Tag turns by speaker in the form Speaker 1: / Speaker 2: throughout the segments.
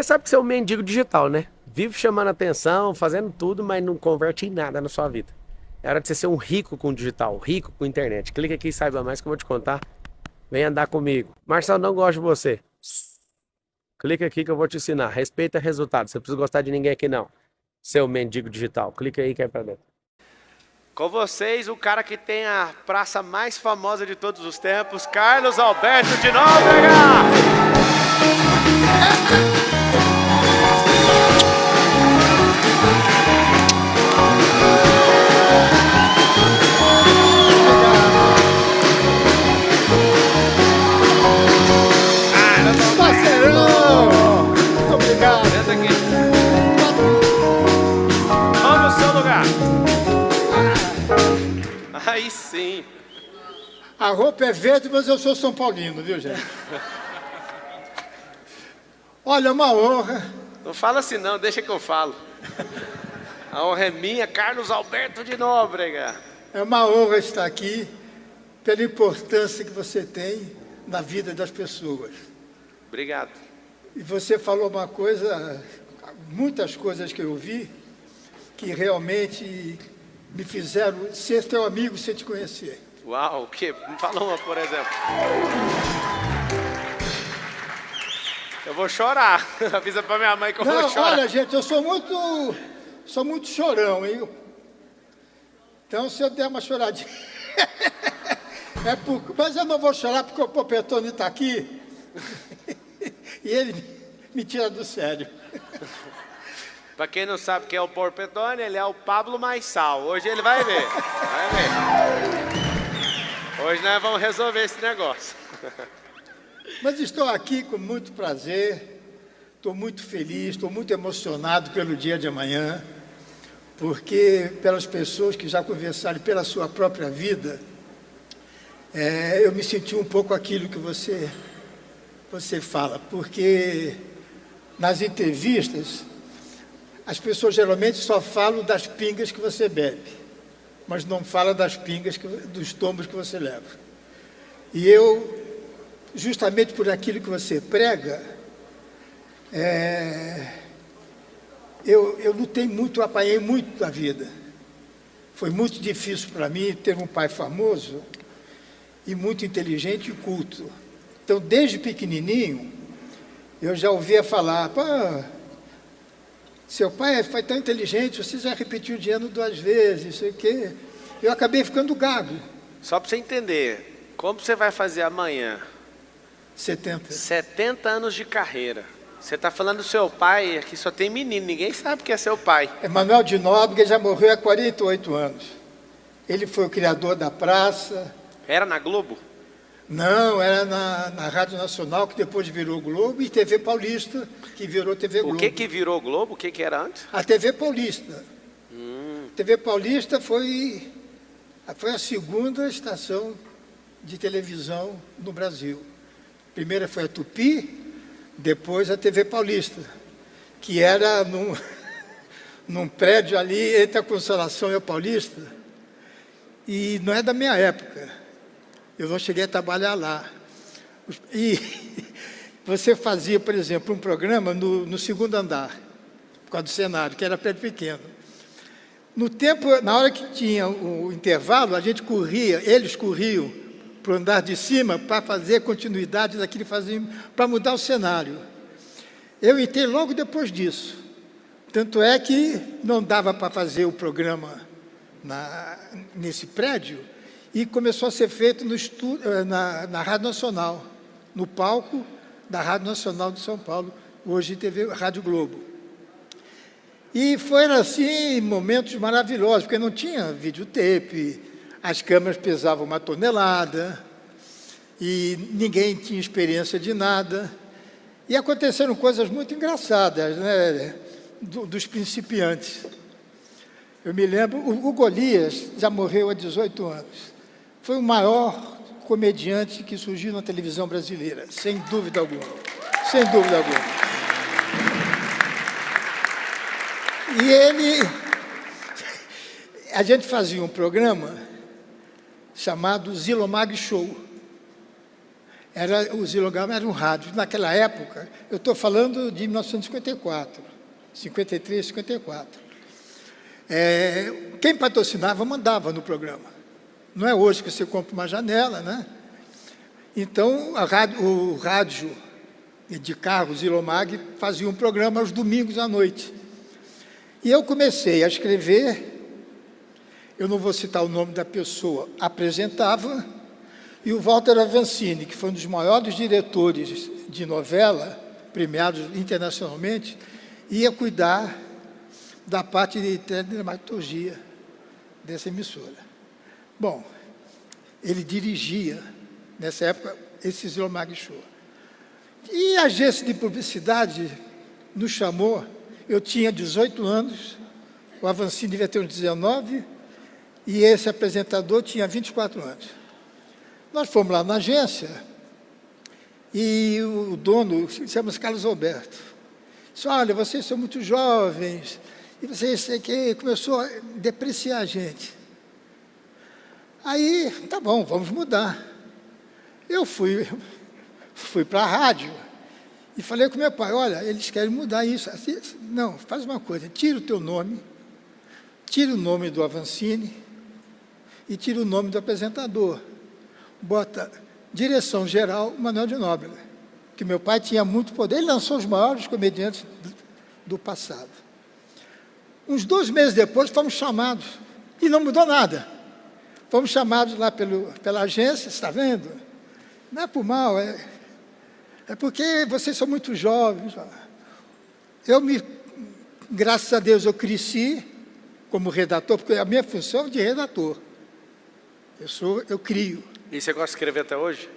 Speaker 1: Você sabe que você é um mendigo digital, né? Vive chamando atenção, fazendo tudo, mas não converte em nada na sua vida. É hora de você ser um rico com digital, rico com internet. Clica aqui e saiba mais que eu vou te contar. Vem andar comigo. Marcelo, não gosto de você. Clica aqui que eu vou te ensinar. Respeita resultado. Você não precisa gostar de ninguém aqui, não. Seu mendigo digital. Clica aí que é pra dentro. Com vocês, o cara que tem a praça mais famosa de todos os tempos, Carlos Alberto de Nóbrega!
Speaker 2: Parceirão! Muito obrigado.
Speaker 1: Senta aqui. Vamos no seu lugar. Aí sim.
Speaker 2: A roupa é verde, mas eu sou São Paulino, viu, gente? Olha, é uma honra.
Speaker 1: Não fala assim não, deixa que eu falo. A honra é minha, Carlos Alberto de Nóbrega.
Speaker 2: É uma honra estar aqui pela importância que você tem na vida das pessoas.
Speaker 1: Obrigado.
Speaker 2: E você falou uma coisa, muitas coisas que eu vi, que realmente me fizeram ser teu amigo sem te conhecer.
Speaker 1: Uau, o quê? Me fala uma, por exemplo. Eu vou chorar. Avisa pra minha mãe que eu vou
Speaker 2: Não,
Speaker 1: chorar.
Speaker 2: olha, gente, eu sou muito chorão, hein? Então, se eu der uma choradinha... Mas eu não vou chorar porque o Popetone está aqui e ele me tira do sério.
Speaker 1: Pra quem não sabe quem é o Porpetone, ele é o Pablo Marçal. Hoje ele vai ver. Vai ver. Hoje nós vamos resolver esse negócio.
Speaker 2: Mas estou aqui com muito prazer, estou muito feliz, estou muito emocionado pelo dia de amanhã, porque pelas pessoas que já conversaram pela sua própria vida, eu me senti um pouco aquilo que você fala, porque nas entrevistas as pessoas geralmente só falam das pingas que você bebe, mas não falam das pingas, dos tombos que você leva. E eu, justamente por aquilo que você prega, eu lutei muito, apanhei muito da vida. Foi muito difícil para mim ter um pai famoso e muito inteligente e culto. Então, desde pequenininho, eu já ouvia falar, pô, seu pai foi tão inteligente, você já repetiu de ano 2 vezes, sei o quê. Eu acabei ficando gago.
Speaker 1: Só pra você entender, como você vai fazer amanhã?
Speaker 2: 70.
Speaker 1: 70 anos de carreira. Você tá falando do seu pai, aqui só tem menino, ninguém sabe que é seu pai.
Speaker 2: Emanuel de Nóbrega já morreu há 48 anos. Ele foi o criador da praça.
Speaker 1: Era na Globo?
Speaker 2: Não, era na Rádio Nacional, que depois virou Globo, e TV Paulista, que virou TV Globo.
Speaker 1: O que virou Globo? O que era antes?
Speaker 2: A TV Paulista. TV Paulista foi a segunda estação de televisão no Brasil. A primeira foi a Tupi, depois a TV Paulista, que era num prédio ali entre a Consolação e a Paulista, e não é da minha época. Eu não cheguei a trabalhar lá. E você fazia, por exemplo, um programa no segundo andar, por causa do cenário, que era prédio pequeno. No tempo, na hora que tinha o intervalo, a gente corria, eles corriam para o andar de cima para fazer continuidade daquilo que faziam, para mudar o cenário. Eu entrei logo depois disso. Tanto é que não dava para fazer o programa nesse prédio, e começou a ser feito na Rádio Nacional, no palco da Rádio Nacional de São Paulo, hoje TV Rádio Globo. E foram, assim, momentos maravilhosos, porque não tinha videotape, as câmeras pesavam 1 tonelada, e ninguém tinha experiência de nada. E aconteceram coisas muito engraçadas, né, dos principiantes. Eu me lembro, o Golias já morreu há 18 anos. Foi o maior comediante que surgiu na televisão brasileira, sem dúvida alguma. Sem dúvida alguma. E a gente fazia um programa chamado Zilomag Show. O Zilogama era um rádio. Naquela época, eu estou falando de 1954, 53, 54. Quem patrocinava mandava no programa. Não é hoje que você compra uma janela, né? Então, o rádio de carro, Zilomag, fazia um programa aos domingos à noite. E eu comecei a escrever, eu não vou citar o nome da pessoa, apresentava, e o Walter Avancini, que foi um dos maiores diretores de novela, premiados internacionalmente, ia cuidar da parte de teledramaturgia dessa emissora. Bom, ele dirigia, nessa época, esse Zilomag Show. E a agência de publicidade nos chamou, eu tinha 18 anos, o Avancini devia ter uns 19, e esse apresentador tinha 24 anos. Nós fomos lá na agência, e o dono, chama-se Carlos Alberto, disse, olha, vocês são muito jovens, e vocês sei que começou a depreciar a gente. Aí, tá bom, vamos mudar. Eu fui para a rádio e falei com meu pai, olha, eles querem mudar isso. Assim, não, faz uma coisa, tira o teu nome, tira o nome do Avancini e tira o nome do apresentador. Bota direção geral Manuel de Nóbrega, que meu pai tinha muito poder, ele lançou os maiores comediantes do passado. Uns 2 meses depois, fomos chamados, e não mudou nada. Fomos chamados lá pela agência, está vendo? Não é por mal, é porque vocês são muito jovens. Graças a Deus, eu cresci como redator, porque a minha função é de redator. Eu crio.
Speaker 1: E você gosta de escrever até hoje?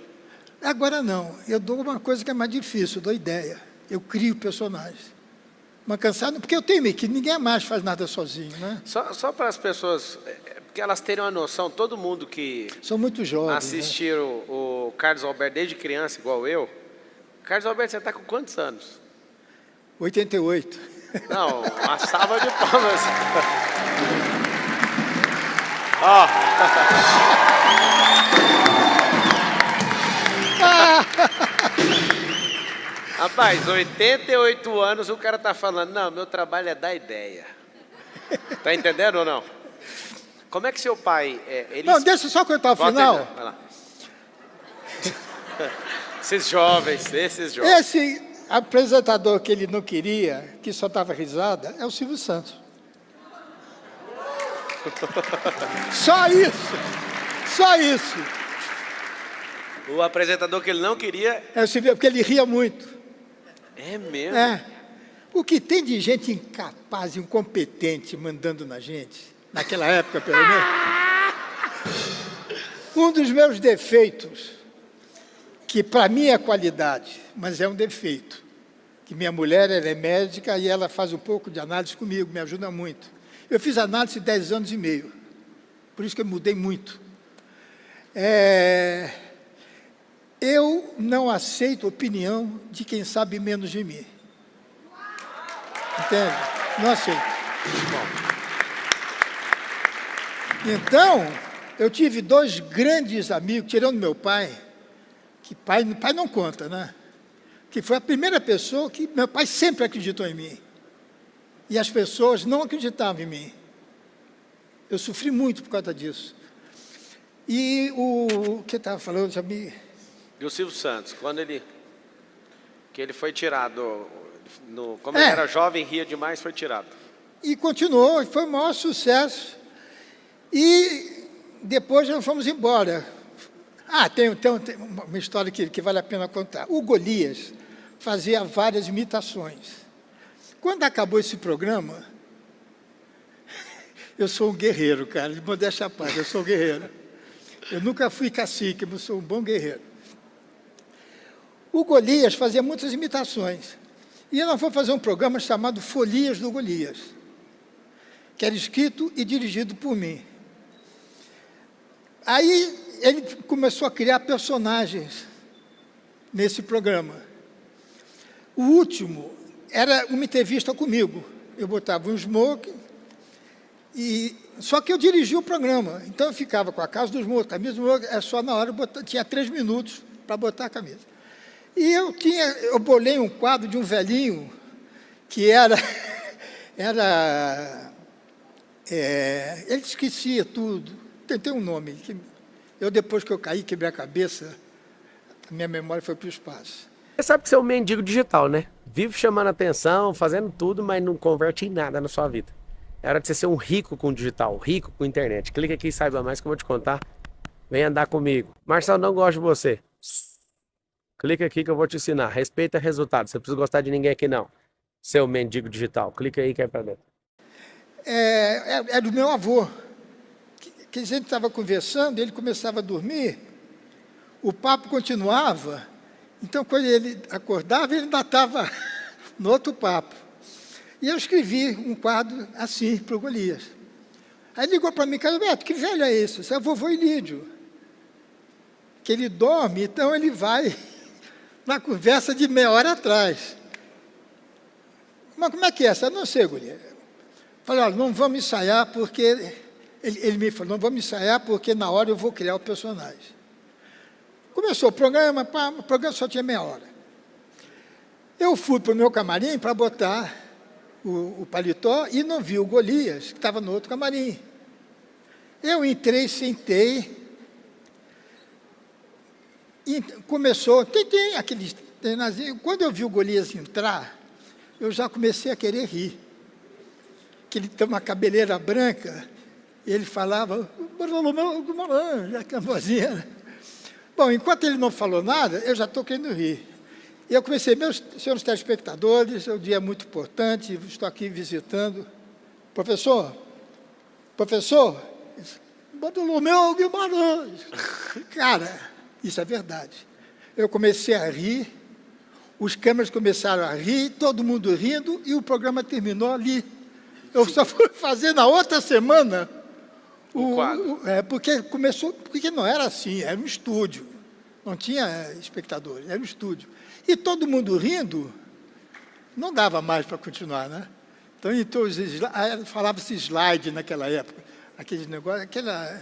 Speaker 2: Agora não, eu dou uma coisa que é mais difícil, eu dou ideia. Eu crio personagens. Mas cansado, porque eu tenho que ninguém mais faz nada sozinho, né?
Speaker 1: Só para as pessoas, porque elas terem uma noção, todo mundo que
Speaker 2: são muito jovens,
Speaker 1: assistiram, né? O Carlos Alberto desde criança, igual eu. Carlos Alberto, você está com quantos anos?
Speaker 2: 88.
Speaker 1: Não, uma salva de palmas. Ó. Rapaz, 88 anos, o cara tá falando, não, meu trabalho é dar ideia. Tá entendendo ou não? Como é que seu pai...
Speaker 2: Não, deixa eu só contar o final.
Speaker 1: Vai lá. Esses jovens.
Speaker 2: Esse apresentador que ele não queria, que só dava risada, é o Silvio Santos. Só isso.
Speaker 1: O apresentador que ele não queria...
Speaker 2: É o Silvio, porque ele ria muito.
Speaker 1: É mesmo?
Speaker 2: O que tem de gente incapaz, incompetente, mandando na gente, naquela época, pelo menos. Um dos meus defeitos, que para mim é qualidade, mas é um defeito, que minha mulher, ela é médica e ela faz um pouco de análise comigo, me ajuda muito. Eu fiz análise 10 anos e meio, por isso que eu mudei muito. Eu não aceito opinião de quem sabe menos de mim. Entende? Não aceito. Então, eu tive 2 grandes amigos, tirando meu pai, que pai não conta, né? Que foi a primeira pessoa que meu pai sempre acreditou em mim. E as pessoas não acreditavam em mim. Eu sofri muito por causa disso. E o que eu estava falando, já me...
Speaker 1: E o Silvio Santos, quando ele foi tirado, como ele era jovem, ria demais, foi tirado.
Speaker 2: E continuou, foi o maior sucesso. E depois nós fomos embora. Tem uma história que vale a pena contar. O Golias fazia várias imitações. Quando acabou esse programa, eu sou um guerreiro, cara, de modéstia à parte, eu sou um guerreiro. Eu nunca fui cacique, mas sou um bom guerreiro. O Golias fazia muitas imitações. E nós fomos fazer um programa chamado Folias do Golias, que era escrito e dirigido por mim. Aí ele começou a criar personagens nesse programa. O último era uma entrevista comigo. Eu botava um smoking, só que eu dirigia o programa. Então eu ficava com a casa do smoking, a camisa do smoking, só na hora, tinha 3 minutos para botar a camisa. E eu bolei um quadro de um velhinho que ele esquecia tudo. Tem um nome. Depois que eu caí, quebrei a cabeça, a minha memória foi para o espaço.
Speaker 1: Você sabe que você é um mendigo digital, né? Vive chamando atenção, fazendo tudo, mas não converte em nada na sua vida. É hora de você ser um rico com digital, rico com internet. Clica aqui e saiba mais que eu vou te contar. Vem andar comigo. Marcelo, não gosto de você. Clica aqui que eu vou te ensinar. Respeita resultado. Você não precisa gostar de ninguém aqui, não. Seu mendigo digital. Clica aí que é pra dentro.
Speaker 2: É do meu avô. Que a gente estava conversando, ele começava a dormir, o papo continuava, então quando ele acordava, ele ainda estava no outro papo. E eu escrevi um quadro assim para o Golias. Aí ligou para mim, cara, Beto, que velho é esse? Isso é o vovô Ilídio. Que ele dorme, então ele vai na conversa de meia hora atrás. Mas como é que é essa? Eu não sei, Golias. Falei, olha, não vamos ensaiar porque... Ele me falou, não vamos ensaiar porque na hora eu vou criar o personagem. Começou o programa só tinha meia hora. Eu fui para o meu camarim para botar o paletó e não vi o Golias, que estava no outro camarim. Eu entrei, sentei, e começou, aquele treinazinho. Quando eu vi o Golias entrar, eu já comecei a querer rir. Que ele tem uma cabeleira branca, e ele falava, aquela vozinha. Bom, enquanto ele não falou nada, eu já estou querendo rir. E eu comecei, meus senhores telespectadores, é um dia muito importante, estou aqui visitando. Professor, Bartolomeu Guimarães. Cara, isso é verdade. Eu comecei a rir, os câmeras começaram a rir, todo mundo rindo, e o programa terminou ali. Eu só fui fazer na outra semana o quadro. Porque não era assim, era um estúdio. Não tinha espectadores, era um estúdio. E todo mundo rindo, não dava mais para continuar, né? Então falava-se slide naquela época, aqueles negócios, aquela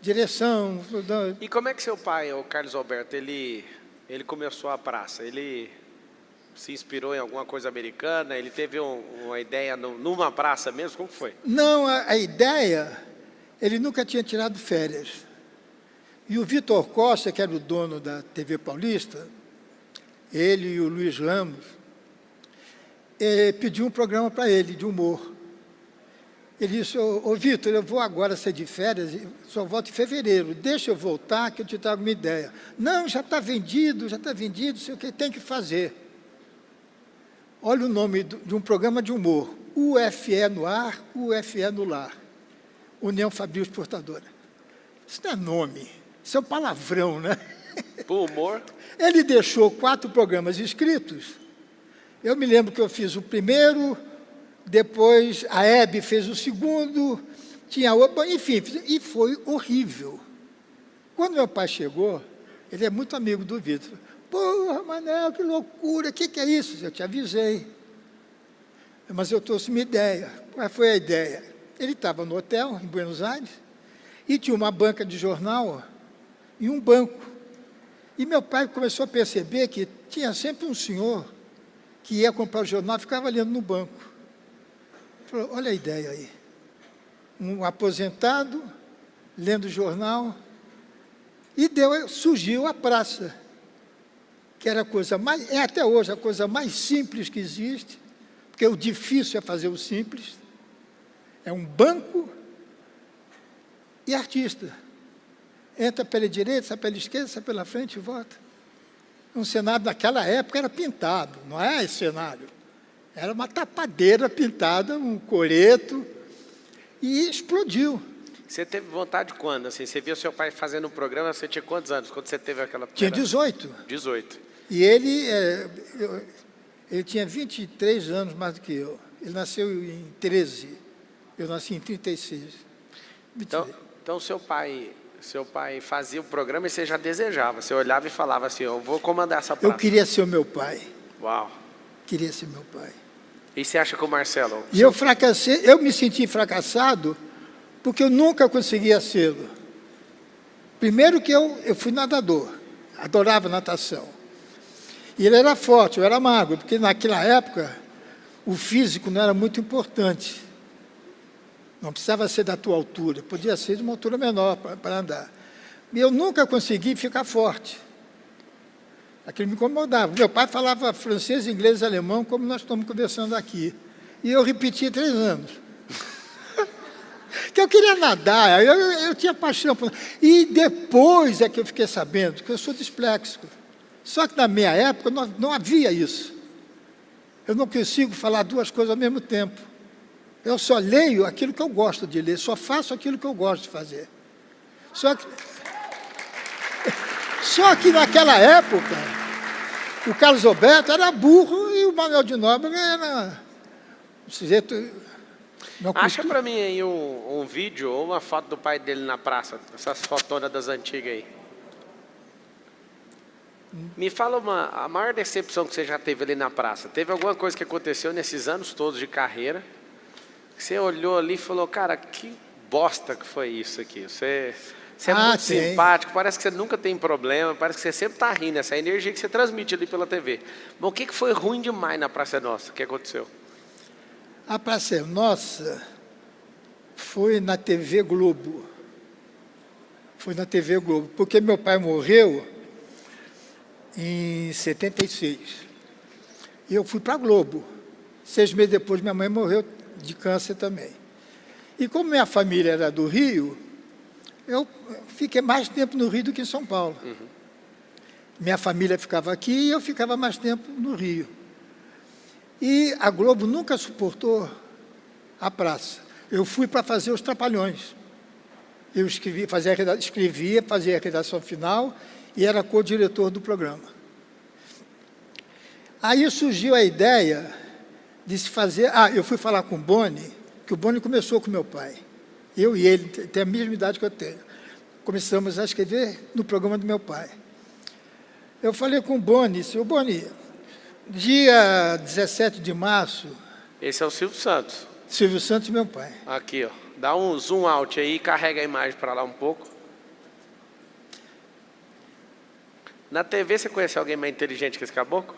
Speaker 2: direção.
Speaker 1: E como é que seu pai, o Carlos Alberto, ele começou a praça? Ele se inspirou em alguma coisa americana? Ele teve uma ideia numa praça mesmo? Como foi?
Speaker 2: Não, a ideia, ele nunca tinha tirado férias. E o Vitor Costa, que era o dono da TV Paulista, ele e o Luiz Ramos, pediu um programa para ele, de humor. Ele disse, ô Vitor, eu vou agora ser de férias, só volto em fevereiro, deixa eu voltar que eu te trago uma ideia. Não, já está vendido, sei o que tem que fazer. Olha o nome de um programa de humor, UFE no ar, UFE no lar, União Fabril Exportadora. Isso não é nome, isso é um palavrão, né?
Speaker 1: O humor?
Speaker 2: Ele deixou 4 programas escritos. Eu me lembro que eu fiz o primeiro, depois a Hebe fez o segundo, tinha outro, enfim, e foi horrível. Quando meu pai chegou, ele é muito amigo do Vitor. Porra, Manel, que loucura, o que é isso? Eu te avisei. Mas eu trouxe uma ideia. Qual foi a ideia? Ele estava no hotel, em Buenos Aires, e tinha uma banca de jornal e um banco. E meu pai começou a perceber que tinha sempre um senhor que ia comprar o jornal e ficava lendo no banco. Falou, olha a ideia aí. Um aposentado, lendo o jornal, e surgiu a praça, que era a coisa mais, é até hoje a coisa mais simples que existe, porque o difícil é fazer o simples. É um banco e artista. Entra pela direita, sai pela esquerda, sai pela frente e volta. Um cenário naquela época era pintado, não é esse cenário. Era uma tapadeira pintada, um coreto, e explodiu.
Speaker 1: Você teve vontade quando? Assim, você viu seu pai fazendo um programa, você tinha quantos anos quando você teve aquela primeira...
Speaker 2: Tinha 18.
Speaker 1: 18.
Speaker 2: E ele tinha 23 anos mais do que eu. Ele nasceu em 13. Eu nasci em 36.
Speaker 1: Então seu pai fazia o programa e você já desejava. Você olhava e falava assim, eu vou comandar essa praça.
Speaker 2: Eu queria ser o meu pai.
Speaker 1: Uau.
Speaker 2: Queria ser meu pai.
Speaker 1: E você acha que o Marcelo...
Speaker 2: E eu fracassei, eu me senti fracassado porque eu nunca conseguia sê-lo. Primeiro que eu fui nadador. adorava natação. E ele era forte, eu era magro, porque naquela época o físico não era muito importante. Não precisava ser da tua altura, podia ser de uma altura menor para andar. E eu nunca consegui ficar forte. Aquilo me incomodava. Meu pai falava francês, inglês e alemão, como nós estamos conversando aqui. E eu repetia 3 anos. Que eu queria nadar, eu tinha paixão por... E depois é que eu fiquei sabendo que eu sou disléxico. Só que na minha época não havia isso. Eu não consigo falar 2 coisas ao mesmo tempo. Eu só leio aquilo que eu gosto de ler, só faço aquilo que eu gosto de fazer. Só que naquela época, o Carlos Alberto era burro e o Manuel de Nóbrega era um sujeito...
Speaker 1: Acha para mim aí um vídeo ou uma foto do pai dele na praça, essas fotonas das antigas aí. Me fala a maior decepção que você já teve ali na praça. Teve alguma coisa que aconteceu nesses anos todos de carreira, que você olhou ali e falou, cara, que bosta que foi isso aqui. Você é muito simpático, parece que você nunca tem problema, parece que você sempre está rindo, essa energia que você transmite ali pela TV. Mas o que foi ruim demais na Praça Nossa? O que aconteceu?
Speaker 2: A Praça Nossa foi na TV Globo. Foi na TV Globo, porque meu pai morreu em 76. E eu fui para a Globo. 6 meses depois, minha mãe morreu de câncer também. E como minha família era do Rio, eu fiquei mais tempo no Rio do que em São Paulo. Minha família ficava aqui e eu ficava mais tempo no Rio. E a Globo nunca suportou a praça. Eu fui para fazer os Trapalhões. Eu escrevia, fazia a redação final e era co-diretor do programa. Aí surgiu a ideia de se fazer... eu fui falar com o Boni, que o Boni começou com meu pai. Eu e ele, tem a mesma idade que eu tenho. Começamos a escrever no programa do meu pai. Eu falei com o Boni, disse, Boni, dia 17 de março...
Speaker 1: Esse é o Silvio Santos.
Speaker 2: Silvio Santos, meu pai.
Speaker 1: Aqui, ó. Dá um zoom out aí e carrega a imagem para lá um pouco. Na TV você conhece alguém mais inteligente que esse caboclo?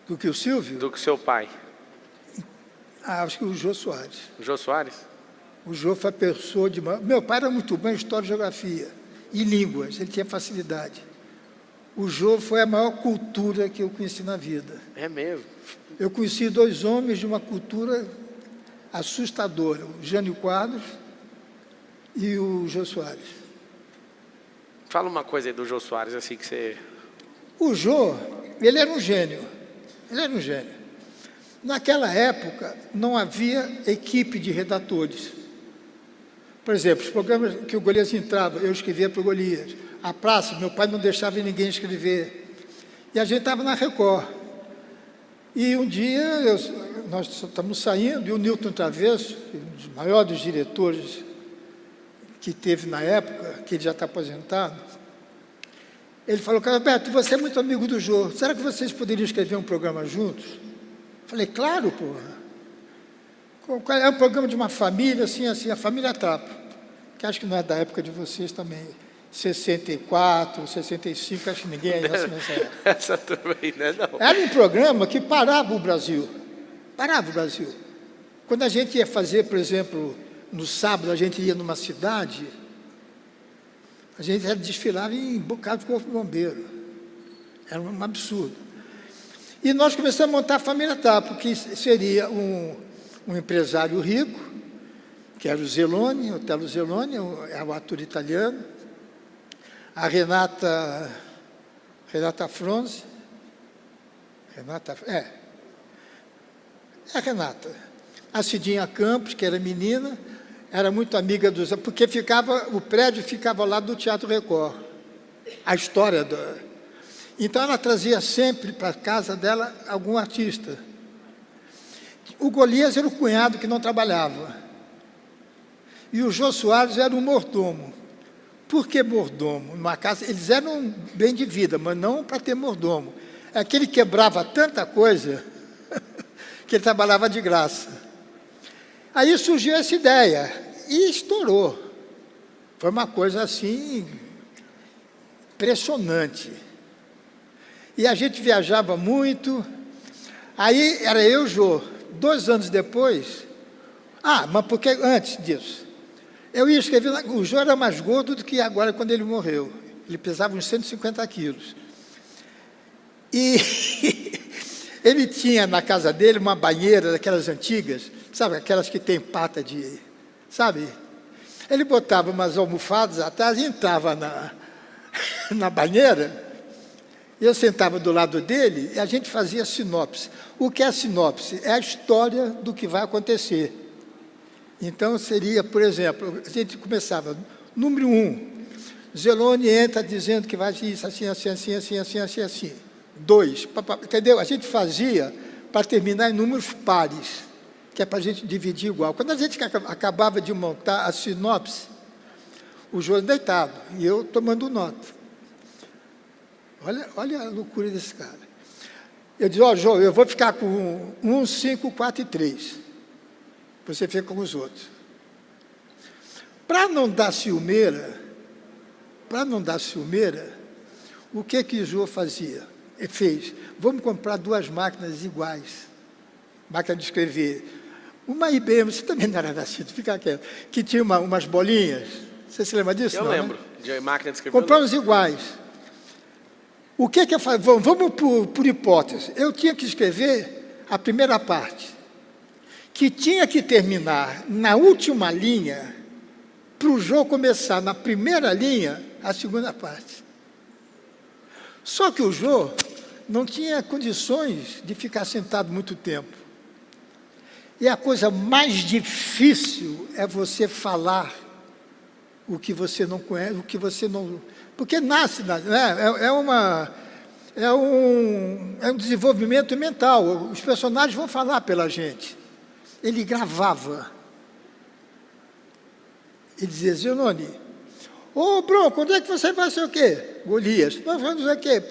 Speaker 2: Do que o Silvio?
Speaker 1: Do que o seu pai.
Speaker 2: Acho que o Jô Soares.
Speaker 1: O Jô Soares?
Speaker 2: O Jô foi a pessoa de... Meu pai era muito bom em história e geografia. E línguas, ele tinha facilidade. O Jô foi a maior cultura que eu conheci na vida.
Speaker 1: É mesmo?
Speaker 2: Eu conheci 2 homens de uma cultura assustadora. O Jânio Quadros e o Jô Soares.
Speaker 1: Fala uma coisa aí do Jô Soares, assim que você...
Speaker 2: O Jô, ele era um gênio. Ele era um gênio. Naquela época, não havia equipe de redatores. Por exemplo, os programas que o Golias entrava, eu escrevia para o Golias. A praça, meu pai não deixava ninguém escrever. E a gente estava na Record. E um dia, nós estamos saindo, e o Newton Travesso, um dos maiores diretores que teve na época, que ele já está aposentado, ele falou, Carlos Alberto, você é muito amigo do Jô, será que vocês poderiam escrever um programa juntos? Falei, claro, porra. É um programa de uma família, assim, a família Trapo, que acho que não é da época de vocês também, 64, 65, acho que ninguém é nessa época.
Speaker 1: Essa turma aí, né? Não.
Speaker 2: Era um programa que parava o Brasil. Parava o Brasil. Quando a gente ia fazer, por exemplo, no sábado, a gente ia numa cidade, a gente desfilava em bocado de corpo de bombeiro. Era um absurdo. E nós começamos a montar a família Trapo, que seria um empresário rico, que era o Zeloni, Otello Zeloni, é o ator italiano, a Renata Fronze, a Renata, a Cidinha Campos, que era menina, era muito amiga dos... Porque o prédio ficava ao lado do Teatro Record, a história do... Então, ela trazia sempre para a casa dela algum artista. O Golias era o cunhado que não trabalhava. E o Jô Soares era um mordomo. Por que mordomo? Numa casa, eles eram bem de vida, mas não para ter mordomo. É que ele quebrava tanta coisa que ele trabalhava de graça. Aí surgiu essa ideia e estourou. Foi uma coisa assim... impressionante. E a gente viajava muito. Aí era eu e o Jô. 2 anos depois... mas porque antes disso, eu ia escrever... O Jô era mais gordo do que agora, quando ele morreu. Ele pesava uns 150 quilos. E ele tinha na casa dele uma banheira daquelas antigas, sabe, aquelas que tem pata de... Sabe? Ele botava umas almofadas atrás e entrava na banheira. Eu sentava do lado dele e a gente fazia sinopse. O que é a sinopse? É a história do que vai acontecer. Então, seria, por exemplo, a gente começava, número 1, Zelone entra dizendo que vai isso, assim, assim, assim, assim, assim, assim, assim. 2, entendeu? A gente fazia para terminar em números pares, que é para a gente dividir igual. Quando a gente acabava de montar a sinopse, o Jô deitado e eu tomando nota. Olha a loucura desse cara. Eu disse, Jô, eu vou ficar com 1, 5, 4 e 3. Você fica com os outros. Para não dar ciumeira, o que o Jô fazia? Ele fez, vamos comprar 2 máquinas iguais. Máquina de escrever. Uma IBM, você também não era nascido, fica quieto, que tinha umas bolinhas. Você se lembra disso?
Speaker 1: Eu
Speaker 2: não,
Speaker 1: lembro,
Speaker 2: né?
Speaker 1: de máquina de escrever.
Speaker 2: Compramos iguais. O que eu falei? Vamos por hipótese. Eu tinha que escrever a primeira parte, que tinha que terminar na última linha, para o Jô começar na primeira linha, a segunda parte. Só que o Jô não tinha condições de ficar sentado muito tempo. E a coisa mais difícil é você falar o que você não conhece, o que você não... Porque nasce, né? É um desenvolvimento mental. Os personagens vão falar pela gente. Ele gravava. Ele dizia, Zelone, Bronco, onde é que você vai ser o quê? Golias. Nós vamos dizer o quê?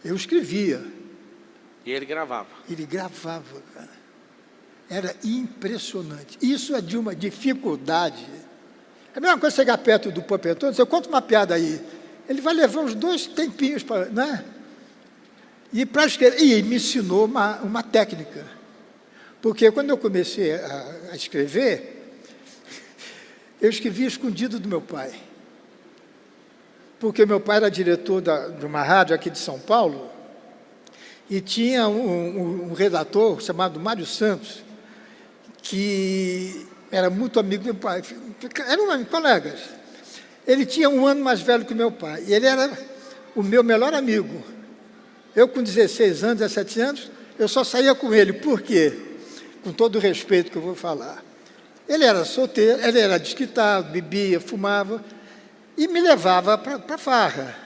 Speaker 2: Eu escrevia.
Speaker 1: E ele gravava.
Speaker 2: Ele gravava, cara. Era impressionante. Isso é de uma dificuldade. É a mesma coisa chegar perto do Popetone, você conta uma piada aí. Ele vai levar uns 2 tempinhos para... Né? E para escrever... E me ensinou uma técnica. Porque quando eu comecei a escrever, eu escrevia escondido do meu pai. Porque meu pai era diretor de uma rádio aqui de São Paulo e tinha um redator chamado Mário Santos, que era muito amigo do meu pai. Eram colegas. Ele tinha 1 ano mais velho que o meu pai. E ele era o meu melhor amigo. Eu, com 16 anos, 17 anos, eu só saía com ele. Por quê? Com todo o respeito que eu vou falar. Ele era solteiro, ele era desquitado, bebia, fumava e me levava para farra.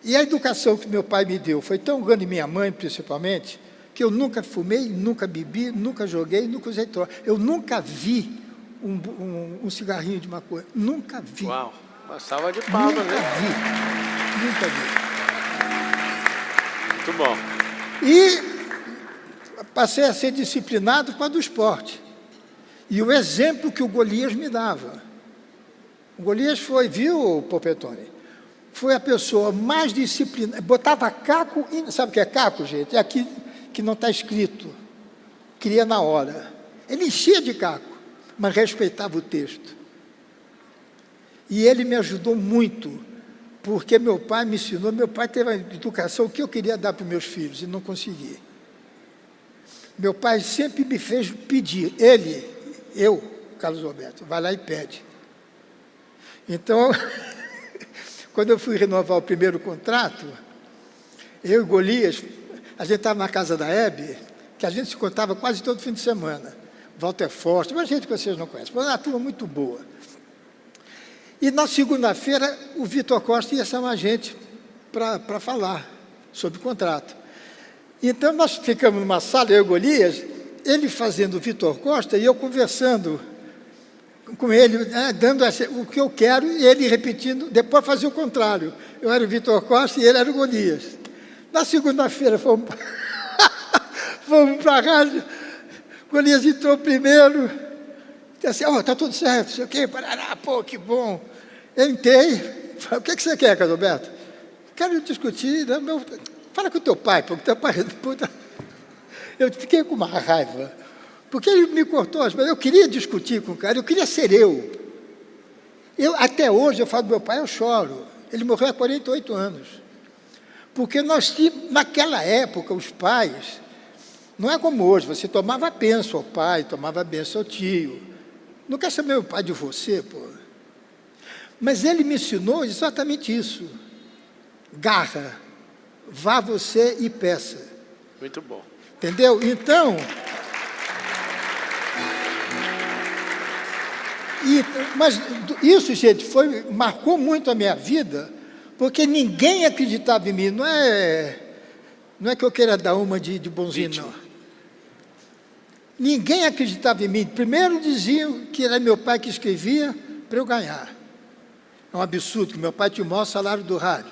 Speaker 2: E a educação que meu pai me deu foi tão grande, minha mãe principalmente, que eu nunca fumei, nunca bebi, nunca joguei, nunca usei droga. Eu nunca vi um cigarrinho de maconha. Nunca vi.
Speaker 1: Uau, uma salva de palmas, né?
Speaker 2: Nunca vi.
Speaker 1: Muito bom.
Speaker 2: E passei a ser disciplinado com a do esporte. E o exemplo que o Golias me dava. O Golias foi, viu, Popetone? Foi a pessoa mais disciplinada. Botava caco, sabe o que é caco, gente? É aqui que não está escrito. Cria na hora. Ele enchia de caco, mas respeitava o texto. E ele me ajudou muito, porque meu pai me ensinou, meu pai teve a educação que eu queria dar para os meus filhos e não consegui. Meu pai sempre me fez pedir. Eu, Carlos Roberto, vai lá e pede. Então, quando eu fui renovar o primeiro contrato, eu e Golias, a gente estava na casa da Hebe, que a gente se contava quase todo fim de semana. Walter Forte, uma gente que vocês não conhecem, mas uma turma muito boa. E na segunda-feira, o Vitor Costa ia chamar a gente para falar sobre o contrato. Então, nós ficamos numa sala, eu e Golias, ele fazendo o Vitor Costa e eu conversando com ele, dando o que eu quero, e ele repetindo, depois fazia o contrário. Eu era o Vitor Costa e ele era o Golias. Na segunda-feira, fomos para a rádio, o Golias entrou primeiro, disse assim, está tudo certo, sei o quê, parará, pô, que bom. Eu entrei, O que você quer, Carlos Alberto? Quero discutir, né, fala com o teu pai, porque teu pai... Eu fiquei com uma raiva, porque ele me cortou as... Eu queria discutir com o cara, eu queria ser eu. Até hoje, eu falo do meu pai, eu choro. Ele morreu há 48 anos. Porque nós tínhamos, naquela época, os pais... Não é como hoje, você tomava benção ao pai, tomava benção ao tio. Não quer saber o pai de você, pô. Mas ele me ensinou exatamente isso. Garra, vá você e peça.
Speaker 1: Muito bom.
Speaker 2: Entendeu? Então, mas isso, gente, marcou muito a minha vida, porque ninguém acreditava em mim. Não é que eu queira dar uma de bonzinho, não. Ninguém acreditava em mim. Primeiro diziam que era meu pai que escrevia para eu ganhar. É um absurdo, que meu pai tinha o maior salário do rádio.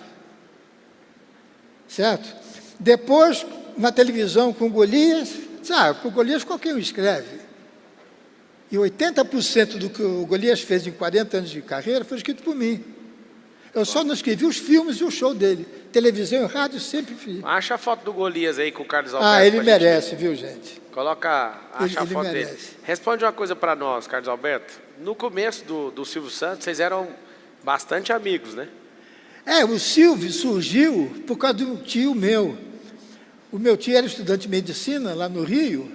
Speaker 2: Certo? Depois, na televisão com Golias, com Golias qualquer um escreve. E 80% do que o Golias fez em 40 anos de carreira foi escrito por mim. Eu só não escrevi os filmes e o show dele. Televisão e rádio sempre fiz.
Speaker 1: Acha a foto do Golias aí com o Carlos Alberto.
Speaker 2: Ah, ele merece, viu, gente?
Speaker 1: Acha a foto dele. Responde uma coisa para nós, Carlos Alberto. No começo do Silvio Santos, vocês eram bastante amigos, né?
Speaker 2: O Silvio surgiu por causa de um tio meu. O meu tio era estudante de medicina lá no Rio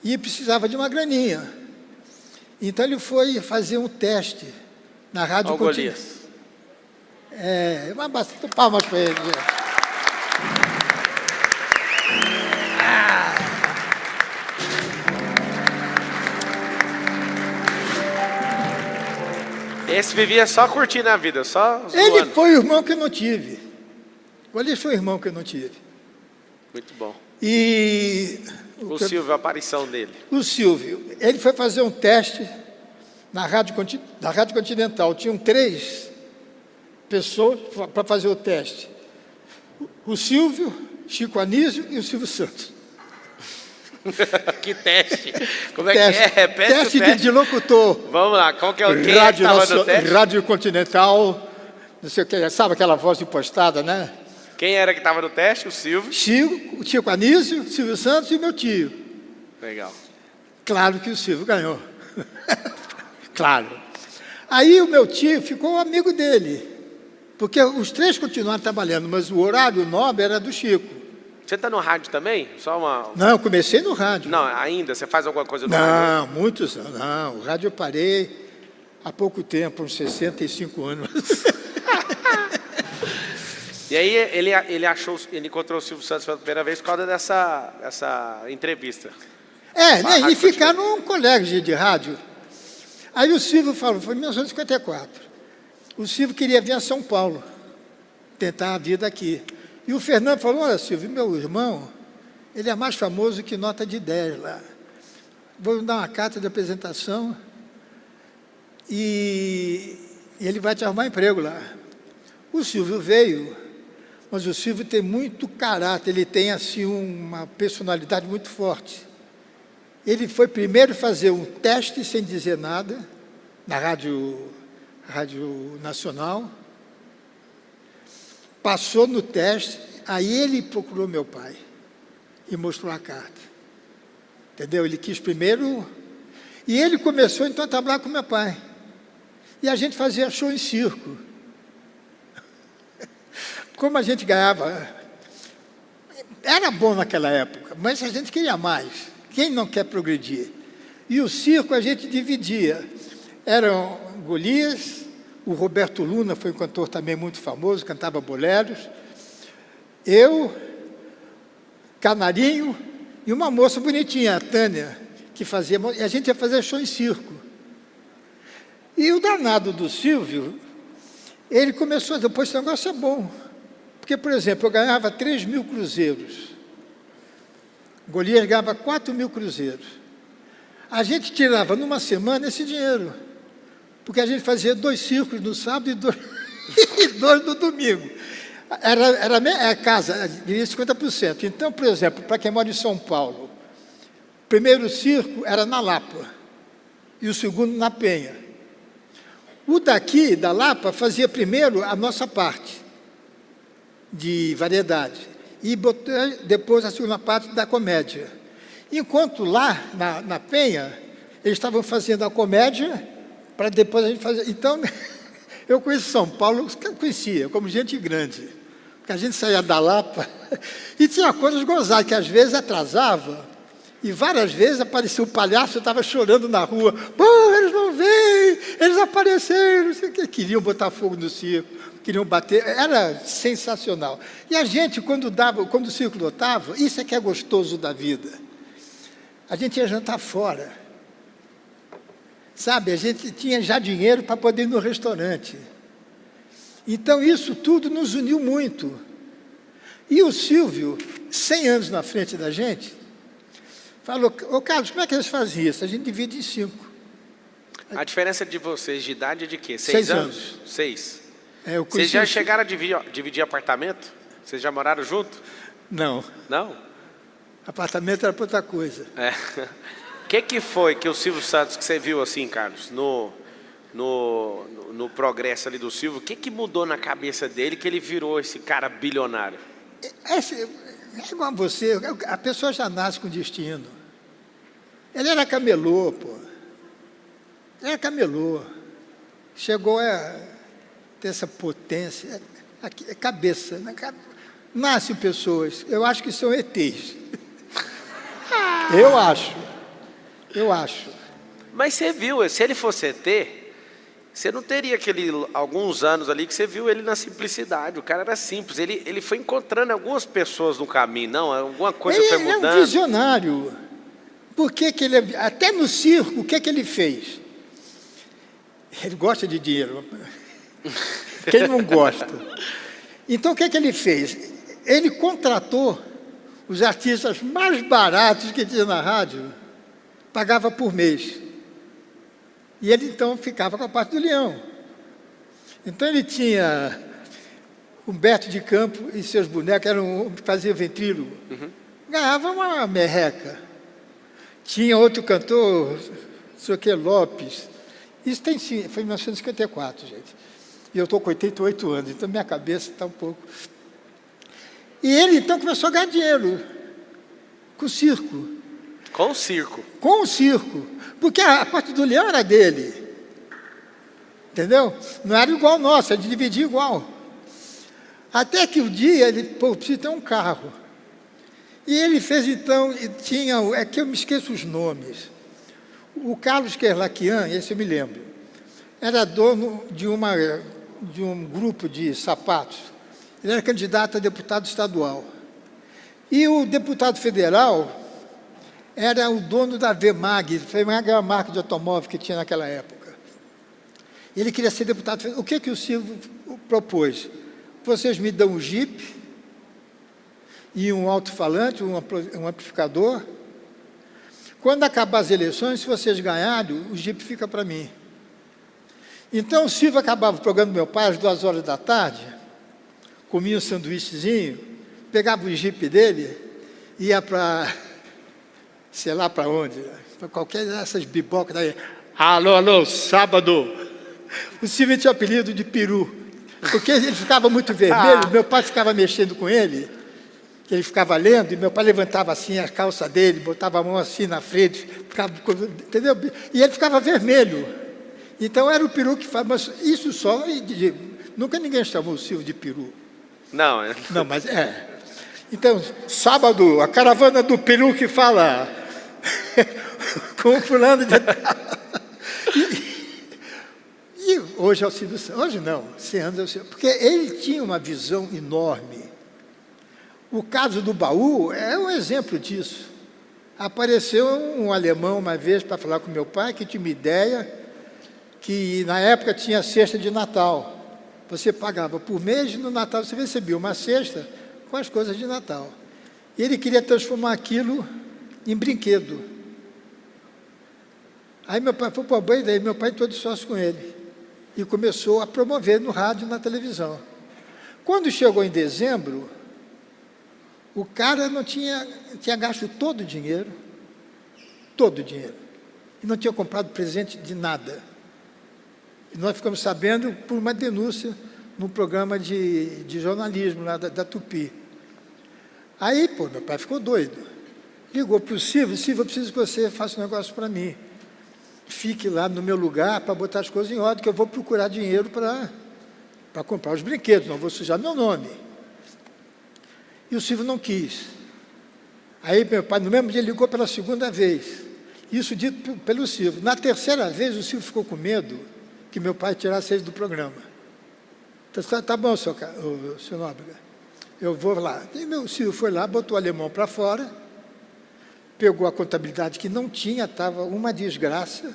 Speaker 2: e precisava de uma graninha. Então ele foi fazer um teste na Rádio
Speaker 1: Golias.
Speaker 2: Mas bastante palmas para ele.
Speaker 1: Esse vivia só curtindo a vida, só zoando.
Speaker 2: Ele foi o irmão que eu não tive. Ele foi o irmão que eu não tive.
Speaker 1: Muito bom.
Speaker 2: E...
Speaker 1: O Silvio, a aparição dele.
Speaker 2: O Silvio, ele foi fazer um teste na Rádio Continental. Tinham 3 pessoas para fazer o teste. O Silvio, Chico Anísio e o Silvio Santos.
Speaker 1: Que teste? Como é
Speaker 2: teste,
Speaker 1: que é? Repete
Speaker 2: teste de locutor.
Speaker 1: Vamos lá, quem é que estava no teste?
Speaker 2: Rádio Continental, não sei o que, sabe aquela voz impostada, né?
Speaker 1: Quem era que estava no teste? O Silvio?
Speaker 2: O Chico Anísio, o Silvio Santos e o meu tio.
Speaker 1: Legal.
Speaker 2: Claro que o Silvio ganhou. Claro. Aí o meu tio ficou amigo dele, porque os 3 continuaram trabalhando, mas o horário nobre era do Chico.
Speaker 1: Você está no rádio também?
Speaker 2: Não, eu comecei no rádio.
Speaker 1: Não, ainda? Você faz alguma coisa no rádio?
Speaker 2: Não, muitos anos. Não, o rádio eu parei há pouco tempo, uns 65 anos.
Speaker 1: E aí ele encontrou o Silvio Santos pela primeira vez por causa dessa entrevista.
Speaker 2: E ficaram num colégio de rádio. Aí o Silvio falou, foi em 1954. O Silvio queria vir a São Paulo, tentar a vida aqui. E o Fernando falou, olha, Silvio, meu irmão, ele é mais famoso que nota de 10 lá. Vou dar uma carta de apresentação e ele vai te arrumar emprego lá. O Silvio veio, mas o Silvio tem muito caráter, ele tem assim uma personalidade muito forte. Ele foi primeiro fazer um teste sem dizer nada, na Rádio Nacional, passou no teste, aí ele procurou meu pai e mostrou a carta. Entendeu? Ele quis primeiro... E ele começou então a trabalhar com meu pai. E a gente fazia show em circo. Como a gente ganhava... Era bom naquela época, mas a gente queria mais. Quem não quer progredir? E o circo a gente dividia. Eram Golias, o Roberto Luna foi um cantor também muito famoso, cantava boleros. Eu, Canarinho e uma moça bonitinha, a Tânia, que fazia... E a gente ia fazer show em circo. E o danado do Silvio, ele começou a dizer, esse negócio é bom. Porque, por exemplo, eu ganhava 3.000 cruzeiros. Golias ganhava 4.000 cruzeiros. A gente tirava numa semana esse dinheiro. Porque a gente fazia 2 circos no sábado e 2 no domingo. Era a casa, diria 50%. Então, por exemplo, para quem mora em São Paulo, o primeiro circo era na Lapa e o segundo na Penha. O daqui, da Lapa, fazia primeiro a nossa parte de variedade e depois a segunda parte da comédia. Enquanto lá, na Penha, eles estavam fazendo a comédia para depois a gente fazer. Então, eu conheço São Paulo, eu conhecia como gente grande, porque a gente saía da Lapa e tinha coisas gozadas, que às vezes atrasava. E várias vezes aparecia o palhaço, eu estava chorando na rua. Pô, eles não vêm, eles apareceram. Não sei o quê. Queriam botar fogo no circo, queriam bater. Era sensacional. E a gente, quando o circo lotava, isso é que é gostoso da vida. A gente ia jantar fora. Sabe, a gente tinha já dinheiro para poder ir no restaurante. Então, isso tudo nos uniu muito. E o Silvio, 100 anos na frente da gente, falou: ô Carlos, como é que eles fazem isso? A gente divide em 5.
Speaker 3: A diferença de vocês de idade é de quê?
Speaker 2: 6 anos.
Speaker 3: 6.
Speaker 2: Vocês
Speaker 3: já chegaram a dividir apartamento? Vocês já moraram junto?
Speaker 2: Não.
Speaker 3: Não?
Speaker 2: Apartamento era para outra coisa.
Speaker 3: O que foi que o Silvio Santos, que você viu assim, Carlos, no progresso ali do Silvio, o que mudou na cabeça dele que ele virou esse cara bilionário?
Speaker 2: É igual a você, a pessoa já nasce com destino. Ele era camelô, pô. Ele era camelô. Chegou a ter essa potência. É cabeça. Nascem pessoas, eu acho que são ETs. Eu acho.
Speaker 3: Mas você viu, se ele fosse ET, você não teria alguns anos ali que você viu ele na simplicidade. O cara era simples. Ele foi encontrando algumas pessoas no caminho, não? Alguma coisa foi mudando.
Speaker 2: Ele é um visionário. Por que ele... Até no circo, o que ele fez? Ele gosta de dinheiro. Quem não gosta? Então, o que ele fez? Ele contratou os artistas mais baratos que tinha na rádio, pagava por mês. E ele, então, ficava com a parte do leão. Então, ele tinha Humberto de Campos e seus bonecos, fazia ventrílogo. Ganhava uma merreca. Tinha outro cantor, Soquê Lopes. Isso foi em 1954, gente. E eu estou com 88 anos, então minha cabeça está um pouco... E ele, então, começou a ganhar dinheiro com o circo.
Speaker 3: Com o circo?
Speaker 2: Com o circo. Porque a parte do leão era dele. Entendeu? Não era igual nossa, a gente dividia igual. Até que o dia ele precisa ter um carro. E ele fez, então, é que eu me esqueço os nomes. O Carlos Kerlakian, esse eu me lembro, era dono de um grupo de sapatos. Ele era candidato a deputado estadual. E o deputado federal era o dono da VMAG. VMAG era a marca de automóvel que tinha naquela época. Ele queria ser deputado federal. O que o Silvio propôs? Vocês me dão um Jeep e um alto-falante, um amplificador. Quando acabar as eleições, se vocês ganharem, o Jeep fica para mim. Então, o Silvio acabava o programa do meu pai às 2 horas da tarde, comia um sanduíchezinho, pegava o Jeep dele, ia para, sei lá para onde, para qualquer dessas bibocas daí. Alô, sábado. O Silvio tinha apelido de peru, porque ele ficava muito vermelho, meu pai ficava mexendo com ele, ele ficava lendo, e meu pai levantava assim a calça dele, botava a mão assim na frente, ficava, entendeu? E ele ficava vermelho. Então era o peru que faz, mas isso só, nunca ninguém chamou o Silvio de peru.
Speaker 3: Não,
Speaker 2: Não, mas é. Então, sábado, a caravana do peru que fala com o fulano de... E hoje é o Silvio Santos. Hoje não, 100 anos é o Silvio. Porque ele tinha uma visão enorme. O caso do baú é um exemplo disso. Apareceu um alemão uma vez para falar com meu pai, que tinha uma ideia, que na época tinha cesta de Natal. Você pagava por mês e no Natal você recebia uma cesta com as coisas de Natal. E ele queria transformar aquilo em brinquedo. Aí meu pai foi para a banha, daí meu pai todo sócio com ele. E começou a promover no rádio e na televisão. Quando chegou em dezembro, o cara não tinha gasto todo o dinheiro, e não tinha comprado presente de nada. E nós ficamos sabendo por uma denúncia num programa de jornalismo lá da Tupi. Aí, meu pai ficou doido. Ligou para o Silvio: Silvio, eu preciso que você faça um negócio para mim. Fique lá no meu lugar para botar as coisas em ordem, que eu vou procurar dinheiro para comprar os brinquedos, não vou sujar meu nome. E o Silvio não quis. Aí meu pai, no mesmo dia, ligou pela segunda vez. Isso dito pelo Silvio. Na terceira vez, o Silvio ficou com medo que meu pai tirasse ele do programa. Então, tá bom, seu Nóbrega, eu vou lá. E meu Silvio foi lá, botou o alemão para fora, pegou a contabilidade que não tinha, estava uma desgraça,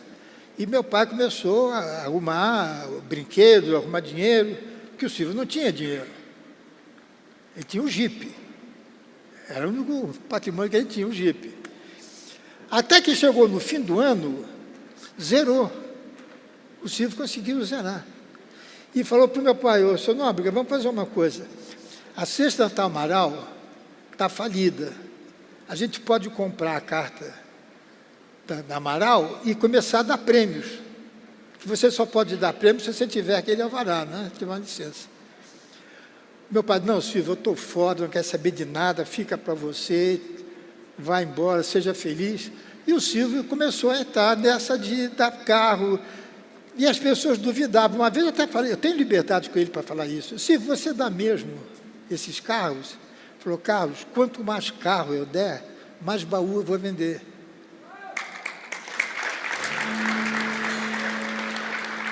Speaker 2: e meu pai começou a arrumar brinquedos, arrumar dinheiro, porque o Silvio não tinha dinheiro. Ele tinha um Jeep. Era o único patrimônio que ele tinha, um Jeep. Até que chegou no fim do ano, zerou. O Silvio conseguiu zerar. E falou para o meu pai: ô, seu Nóbrega, vamos fazer uma coisa. A Cesta da Amaral está falida. A gente pode comprar a carta da Amaral e começar a dar prêmios. Que você só pode dar prêmio se você tiver aquele alvará, né? Tiver uma licença. Meu pai: não, Silvio, eu estou fora, não quero saber de nada, fica para você, vai embora, seja feliz. E o Silvio começou a entrar nessa de dar carro. E as pessoas duvidavam. Uma vez eu até falei, eu tenho liberdade com ele para falar isso: Silvio, você dá mesmo esses carros? Ele falou: Carlos, quanto mais carro eu der, mais baú eu vou vender.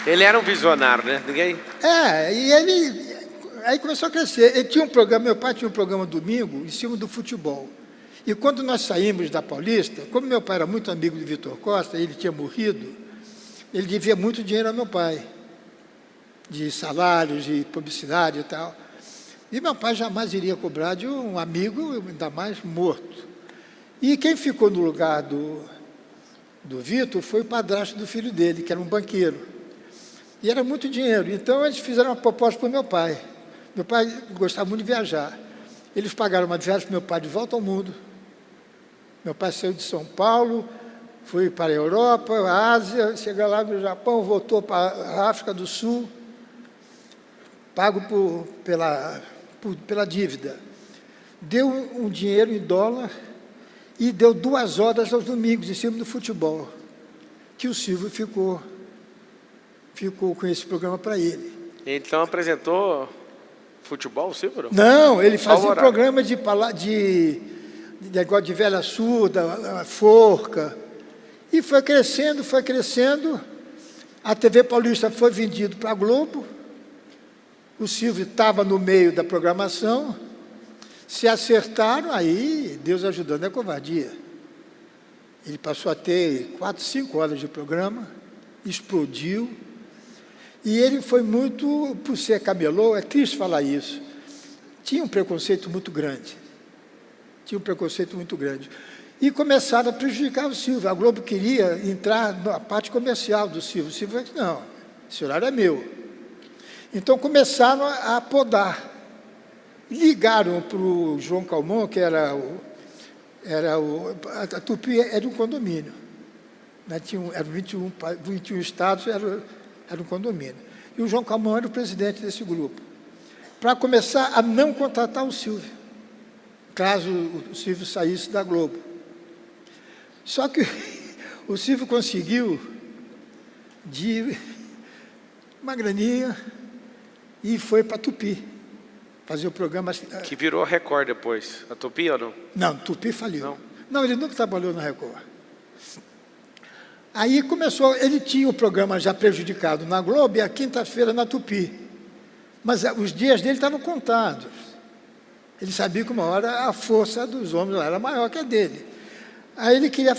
Speaker 3: Ele era um visionário, né? Ninguém...
Speaker 2: E ele... Aí começou a crescer. Ele tinha um programa, meu pai tinha um programa domingo em cima do futebol. E quando nós saímos da Paulista, como meu pai era muito amigo de Vitor Costa, ele tinha morrido, ele devia muito dinheiro ao meu pai, de salários, de publicidade e tal. E meu pai jamais iria cobrar de um amigo, ainda mais morto. E quem ficou no lugar do Vitor foi o padrasto do filho dele, que era um banqueiro. E era muito dinheiro. Então, eles fizeram uma proposta para o meu pai. Meu pai gostava muito de viajar. Eles pagaram uma viagem para meu pai de volta ao mundo. Meu pai saiu de São Paulo, foi para a Europa, a Ásia, chegou lá no Japão, voltou para a África do Sul, pago pela dívida. Deu um dinheiro em dólar e deu 2 horas aos domingos em cima do futebol, que o Silvio ficou com esse programa para ele.
Speaker 3: Então apresentou futebol, Silvio?
Speaker 2: Não, ele fazia um programa de negócio de velha surda, forca. E foi crescendo. A TV Paulista foi vendido para a Globo. O Silvio estava no meio da programação. Se acertaram, aí Deus ajudando é covardia. Ele passou a ter 4, 5 horas de programa, explodiu. E ele foi muito, por ser camelô, é triste falar isso, tinha um preconceito muito grande. E começaram a prejudicar o Silvio. A Globo queria entrar na parte comercial do Silvio. O Silvio disse: não, esse horário é meu. Então começaram a podar. Ligaram para o João Calmon, que a Tupi era um condomínio. Né? Eram 21 estados, era um condomínio. E o João Calmon era o presidente desse grupo. Para começar a não contratar o Silvio, caso o Silvio saísse da Globo. Só que o Silvio conseguiu de uma graninha e foi para a Tupi fazer o programa.
Speaker 3: Que virou a Record depois. A Tupi ou não?
Speaker 2: Não, Tupi faliu. Não, ele nunca trabalhou na Record. Aí começou, ele tinha o programa já prejudicado na Globo e a quinta-feira na Tupi. Mas os dias dele estavam contados. Ele sabia que uma hora a força dos homens lá era maior que a dele. Aí ele queria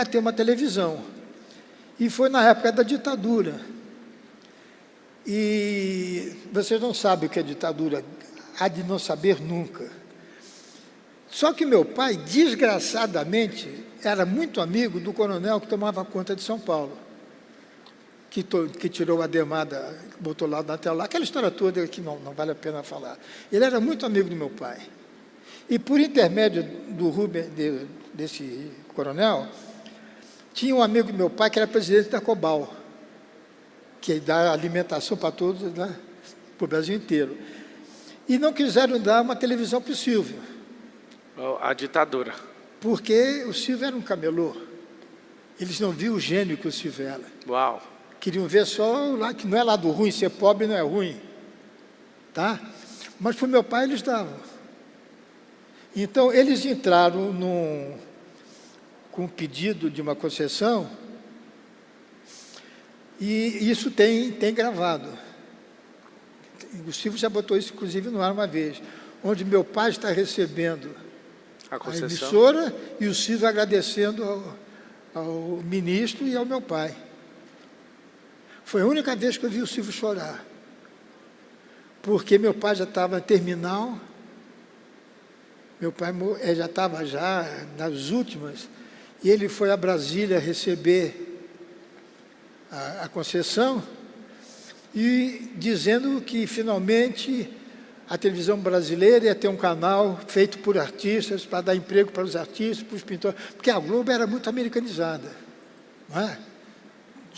Speaker 2: ter uma televisão. E foi na época da ditadura. E vocês não sabem o que é ditadura, há de não saber nunca. Só que meu pai, desgraçadamente, era muito amigo do coronel que tomava conta de São Paulo, que tirou a demanda, botou lá na tela, aquela história toda que não vale a pena falar. Ele era muito amigo do meu pai. E por intermédio do Rubem, desse coronel, tinha um amigo do meu pai que era presidente da Cobal. que dá alimentação para todos, né, para o Brasil inteiro. E não quiseram dar uma televisão para o Silvio.
Speaker 3: A ditadura.
Speaker 2: Porque o Silvio era um camelô. Eles não viam o gênio que o Silvio era.
Speaker 3: Uau.
Speaker 2: Queriam ver só lá, que não é lado ruim, ser pobre não é ruim. Tá? Mas para o meu pai eles davam. Então, eles entraram com um pedido de uma concessão, e isso tem gravado. O Silvio já botou isso, inclusive, no ar uma vez, onde meu pai está recebendo a emissora e o Silvio agradecendo ao ministro e ao meu pai. Foi a única vez que eu vi o Silvio chorar, porque meu pai já estava em terminal, meu pai já estava nas últimas, e ele foi a Brasília receber a concessão, e dizendo que, finalmente, a televisão brasileira ia ter um canal feito por artistas, para dar emprego para os artistas, para os pintores, porque a Globo era muito americanizada, não é?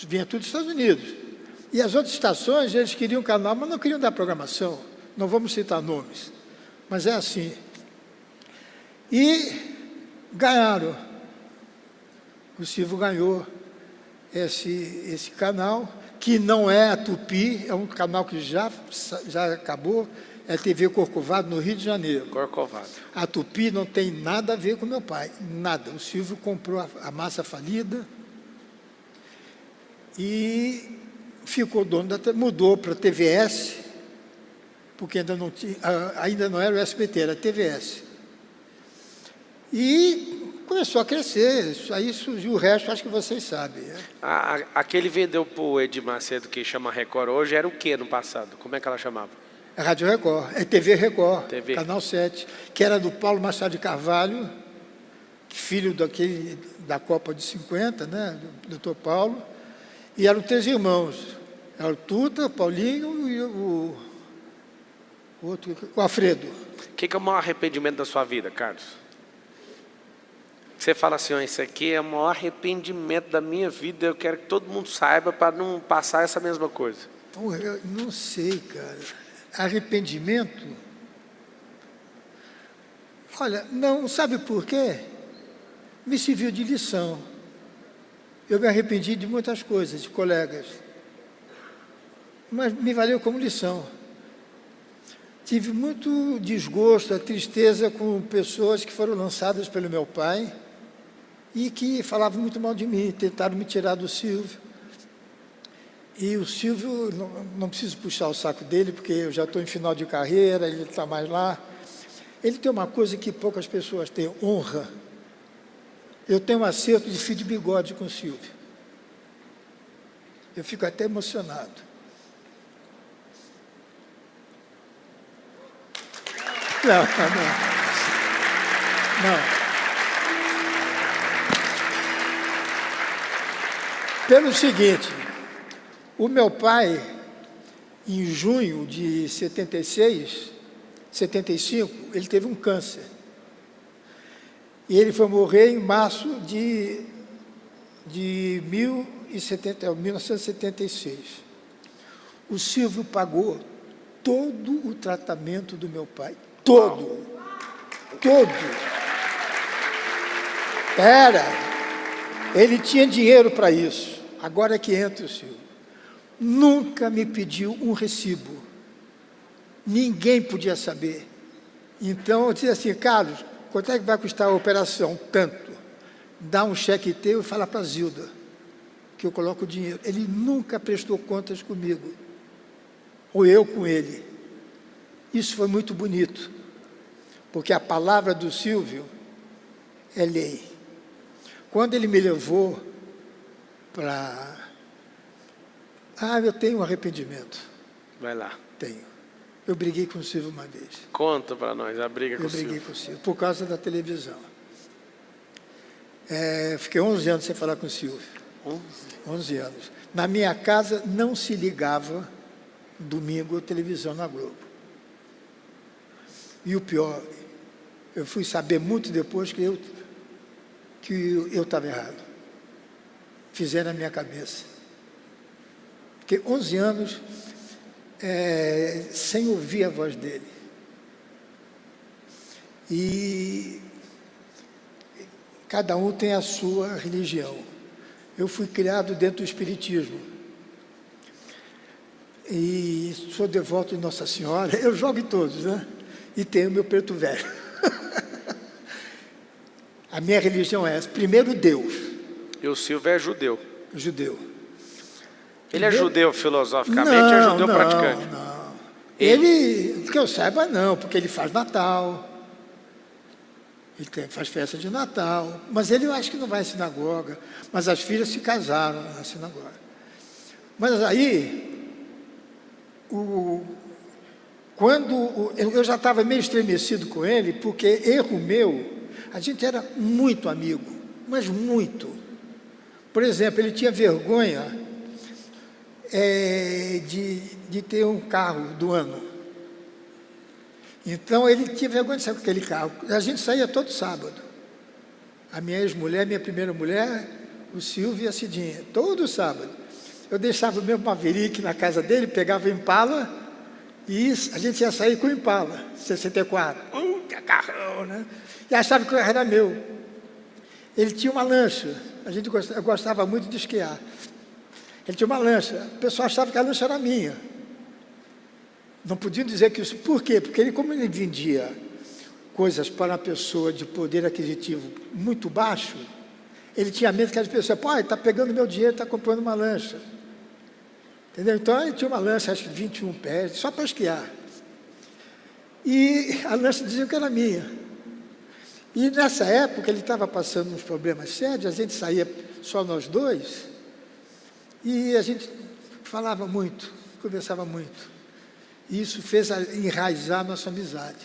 Speaker 2: Vinha tudo dos Estados Unidos. E as outras estações, eles queriam um canal, mas não queriam dar programação. Não vamos citar nomes, mas é assim. E ganharam. O Silvio ganhou esse canal, que não é a Tupi, é um canal que já acabou, é a TV Corcovado, no Rio de Janeiro.
Speaker 3: Corcovado.
Speaker 2: A Tupi não tem nada a ver com meu pai, nada. O Silvio comprou a massa falida e ficou dono mudou para a TVS, porque ainda não era o SBT, era a TVS. E começou a crescer, isso aí surgiu o resto, acho que vocês sabem. Né?
Speaker 3: Aquele vendeu para o Edir Macedo, que chama Record hoje, era o que no passado? Como é que ela chamava?
Speaker 2: É Rádio Record, é TV Record,
Speaker 3: TV.
Speaker 2: Canal 7, que era do Paulo Machado de Carvalho, filho da Copa de 50, né, do Dr. Paulo, e eram 3 irmãos, era o Tuta, o Paulinho e o Alfredo.
Speaker 3: O que é o maior arrependimento da sua vida, Carlos? Você fala assim, isso aqui é o maior arrependimento da minha vida, eu quero que todo mundo saiba para não passar essa mesma coisa.
Speaker 2: Porra, eu não sei, cara. Arrependimento? Olha, não, sabe por quê? Me serviu de lição. Eu me arrependi de muitas coisas, de colegas, mas me valeu como lição. Tive muito desgosto, a tristeza com pessoas que foram lançadas pelo meu pai e que falavam muito mal de mim, tentaram me tirar do Silvio. E o Silvio, não preciso puxar o saco dele, porque eu já estou em final de carreira, ele está mais lá. Ele tem uma coisa que poucas pessoas têm, honra. Eu tenho um acerto de fio de bigode com o Silvio. Eu fico até emocionado. Não. Pelo seguinte, o meu pai, em junho de 75, ele teve um câncer. E ele foi morrer em março de 1976. O Silvio pagou todo o tratamento do meu pai. Todo. Ele tinha dinheiro para isso. Agora é que entra o Silvio. Nunca me pediu um recibo. Ninguém podia saber. Então, eu disse assim, Carlos, quanto é que vai custar a operação? Tanto. Dá um cheque teu e fala para a Zilda, que eu coloco o dinheiro. Ele nunca prestou contas comigo. Ou eu com ele. Isso foi muito bonito, porque a palavra do Silvio é lei. Quando ele me levou para... eu tenho um arrependimento.
Speaker 3: Vai lá.
Speaker 2: Tenho. Eu briguei com o Silvio uma vez.
Speaker 3: Conta para nós a briga com o Silvio.
Speaker 2: Eu briguei com o Silvio, por causa da televisão. Fiquei 11 anos sem falar com o Silvio. 11 anos. Na minha casa não se ligava domingo a televisão na Globo. E o pior, eu fui saber muito depois que eu estava errado. Fizeram na minha cabeça. fiquei 11 anos sem ouvir a voz dele. E cada um tem a sua religião. Eu fui criado dentro do Espiritismo. E sou devoto de Nossa Senhora. Eu jogo em todos, né? E tenho meu preto velho. A minha religião é essa. Primeiro, Deus.
Speaker 3: E o Silvio é judeu.
Speaker 2: Judeu.
Speaker 3: Ele é judeu filosoficamente ou é judeu praticante?
Speaker 2: Não. Ele, que eu saiba, não, porque ele faz Natal. Ele faz festa de Natal. Mas ele, eu acho que não vai à sinagoga. Mas as filhas se casaram na sinagoga. Mas aí, quando eu já estava meio estremecido com ele, porque erro meu, a gente era muito amigo, mas muito. Por exemplo, ele tinha vergonha de ter um carro do ano. Então, ele tinha vergonha de sair com aquele carro. A gente saía todo sábado. A minha ex-mulher, minha primeira mulher, o Silvio e a Cidinha, todo sábado. Eu deixava o meu Maverick na casa dele, pegava o Impala e a gente ia sair com o Impala, 64. Que carrão, né? E achava que o carro era meu. Ele tinha uma lancha. Eu gostava muito de esquiar. Ele tinha uma lancha. O pessoal achava que a lancha era minha. Não podiam dizer que isso. Por quê? Porque como ele vendia coisas para uma pessoa de poder aquisitivo muito baixo, ele tinha medo que as pessoas, pô, ele está pegando meu dinheiro, está comprando uma lancha. Entendeu? Então, ele tinha uma lancha, acho que 21 pés, só para esquiar. E a lancha dizia que era minha. E nessa época, ele estava passando uns problemas sérios, a gente saía só nós dois, e a gente falava muito, conversava muito. E isso fez enraizar a nossa amizade.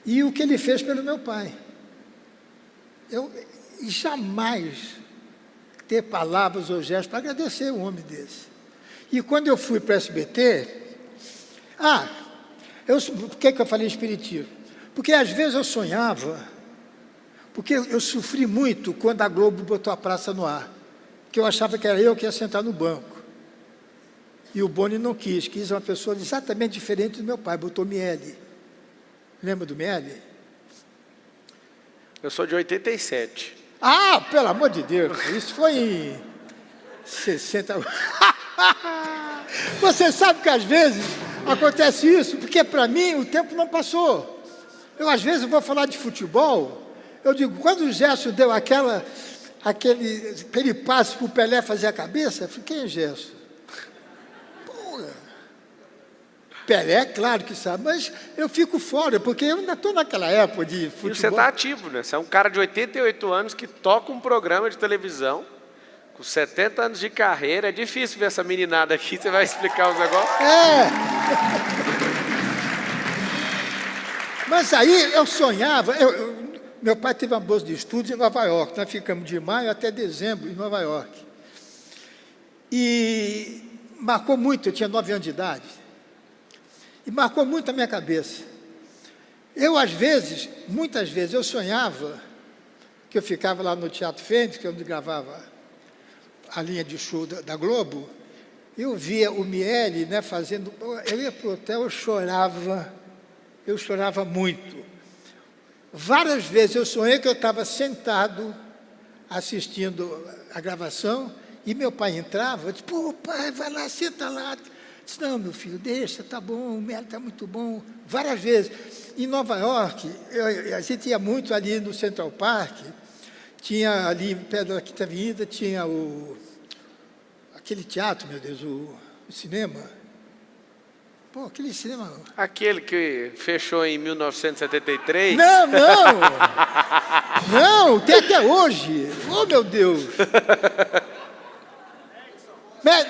Speaker 2: E o que ele fez pelo meu pai. Eu jamais ter palavras ou gestos para agradecer um homem desse. E quando eu fui para o SBT, por que eu falei espiritismo? Porque às vezes eu sonhava, porque eu sofri muito quando a Globo botou a Praça no Ar, que eu achava que era eu que ia sentar no banco. E o Boni não quis uma pessoa exatamente diferente do meu pai, botou Miele. Lembra do Miele?
Speaker 3: Eu sou de 87.
Speaker 2: Pelo amor de Deus, isso foi em 60. Você sabe que às vezes acontece isso, porque para mim o tempo não passou. Eu às vezes vou falar de futebol, eu digo, quando o Gerson deu aquele passe para o Pelé fazer a cabeça, eu falei, quem é Gerson? Pelé, claro que sabe, mas eu fico fora, porque eu ainda estou naquela época de futebol.
Speaker 3: E você está ativo, né? Você é um cara de 88 anos que toca um programa de televisão, com 70 anos de carreira. É difícil ver essa meninada aqui, você vai explicar os negócios?
Speaker 2: Mas aí eu sonhava, meu pai teve uma bolsa de estudos em Nova York, nós ficamos de maio até dezembro em Nova York. E marcou muito, eu tinha 9 anos de idade. E marcou muito a minha cabeça. Eu, muitas vezes, eu sonhava que eu ficava lá no Teatro Fênix, que é onde gravava a linha de show da Globo, eu via o Miele, né, fazendo... Eu ia para o hotel, eu chorava muito. Várias vezes eu sonhei que eu estava sentado, assistindo a gravação, e meu pai entrava, eu disse, pô, pai, vai lá, senta lá. Disse, não, meu filho, deixa, tá bom, o Miele está muito bom. Várias vezes. Em Nova York, a gente ia muito ali no Central Park, tinha ali, perto da Quinta Avenida, tinha aquele teatro, meu Deus, o cinema. Pô, aquele cinema...
Speaker 3: Aquele que fechou em 1973?
Speaker 2: Não! Não, tem até hoje. Oh, meu Deus!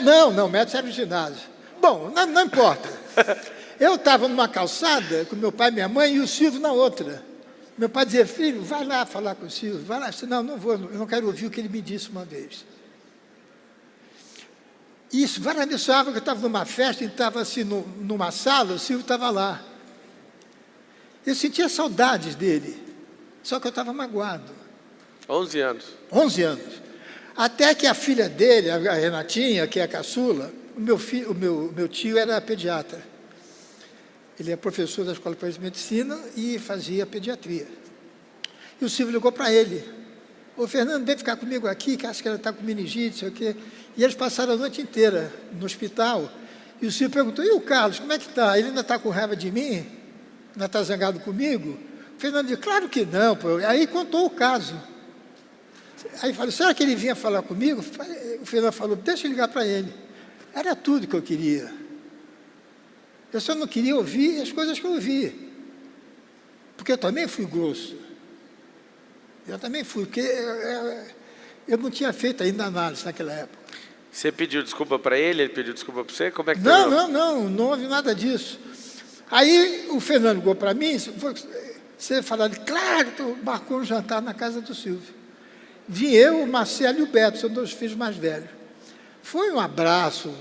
Speaker 2: Não, Médici era o ginásio. Bom, não importa. Eu estava numa calçada com meu pai e minha mãe e o Silvio na outra. Meu pai dizia, filho, vai lá falar com o Silvio, vai lá. Eu disse, não vou, eu não quero ouvir o que ele me disse uma vez. Isso, várias vezes soava que eu estava numa festa e estava assim numa sala, o Silvio estava lá. Eu sentia saudades dele, só que eu estava magoado.
Speaker 3: 11 anos.
Speaker 2: 11 anos. Até que a filha dele, a Renatinha, que é a caçula, o meu tio era pediatra. Ele é professor da Escola de Medicina e fazia pediatria. E o Silvio ligou para ele. Ô, Fernando, vem ficar comigo aqui, que acho que ela está com meningite, sei o quê. E eles passaram a noite inteira no hospital. E o Silvio perguntou, e o Carlos, como é que está? Ele ainda está com raiva de mim? Ainda está zangado comigo? O Fernando disse, claro que não. Pô. Aí contou o caso. Aí falou, será que ele vinha falar comigo? O Fernando falou, deixa eu ligar para ele. Era tudo que eu queria. Eu só não queria ouvir as coisas que eu ouvi. Porque eu também fui grosso. Eu também fui, porque eu não tinha feito ainda análise naquela época.
Speaker 3: Você pediu desculpa para ele pediu desculpa para você? Como é que
Speaker 2: Não houve nada disso. Aí o Fernando ligou para mim, você falou, claro, tu marcou um jantar na casa do Silvio. Vim eu, o Marcelo e o Beto, são 2 filhos mais velhos. Foi um abraço,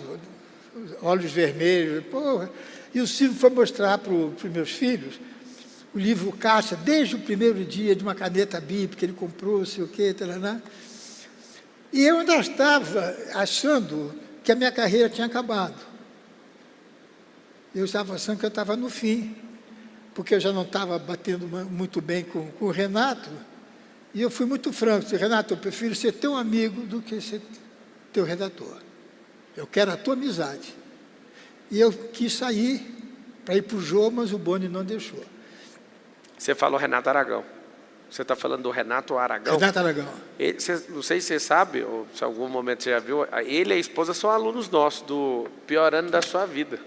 Speaker 2: olhos vermelhos, porra. E o Silvio foi mostrar para os meus filhos o livro Caixa, desde o primeiro dia, de uma caneta Bic que ele comprou, sei o quê, taraná. E eu ainda estava achando que a minha carreira tinha acabado. Eu estava achando que eu estava no fim, porque eu já não estava batendo muito bem com o Renato, e eu fui muito franco, disse, Renato, eu prefiro ser teu amigo do que ser teu redator. Eu quero a tua amizade. E eu quis sair para ir para o Jô, mas o Boni não deixou.
Speaker 3: Você falou Renato Aragão. Você está falando do Renato Aragão?
Speaker 2: Renato Aragão.
Speaker 3: Não sei se você sabe, ou se em algum momento você já viu, ele e a esposa são alunos nossos, do Pior Ano da Sua Vida.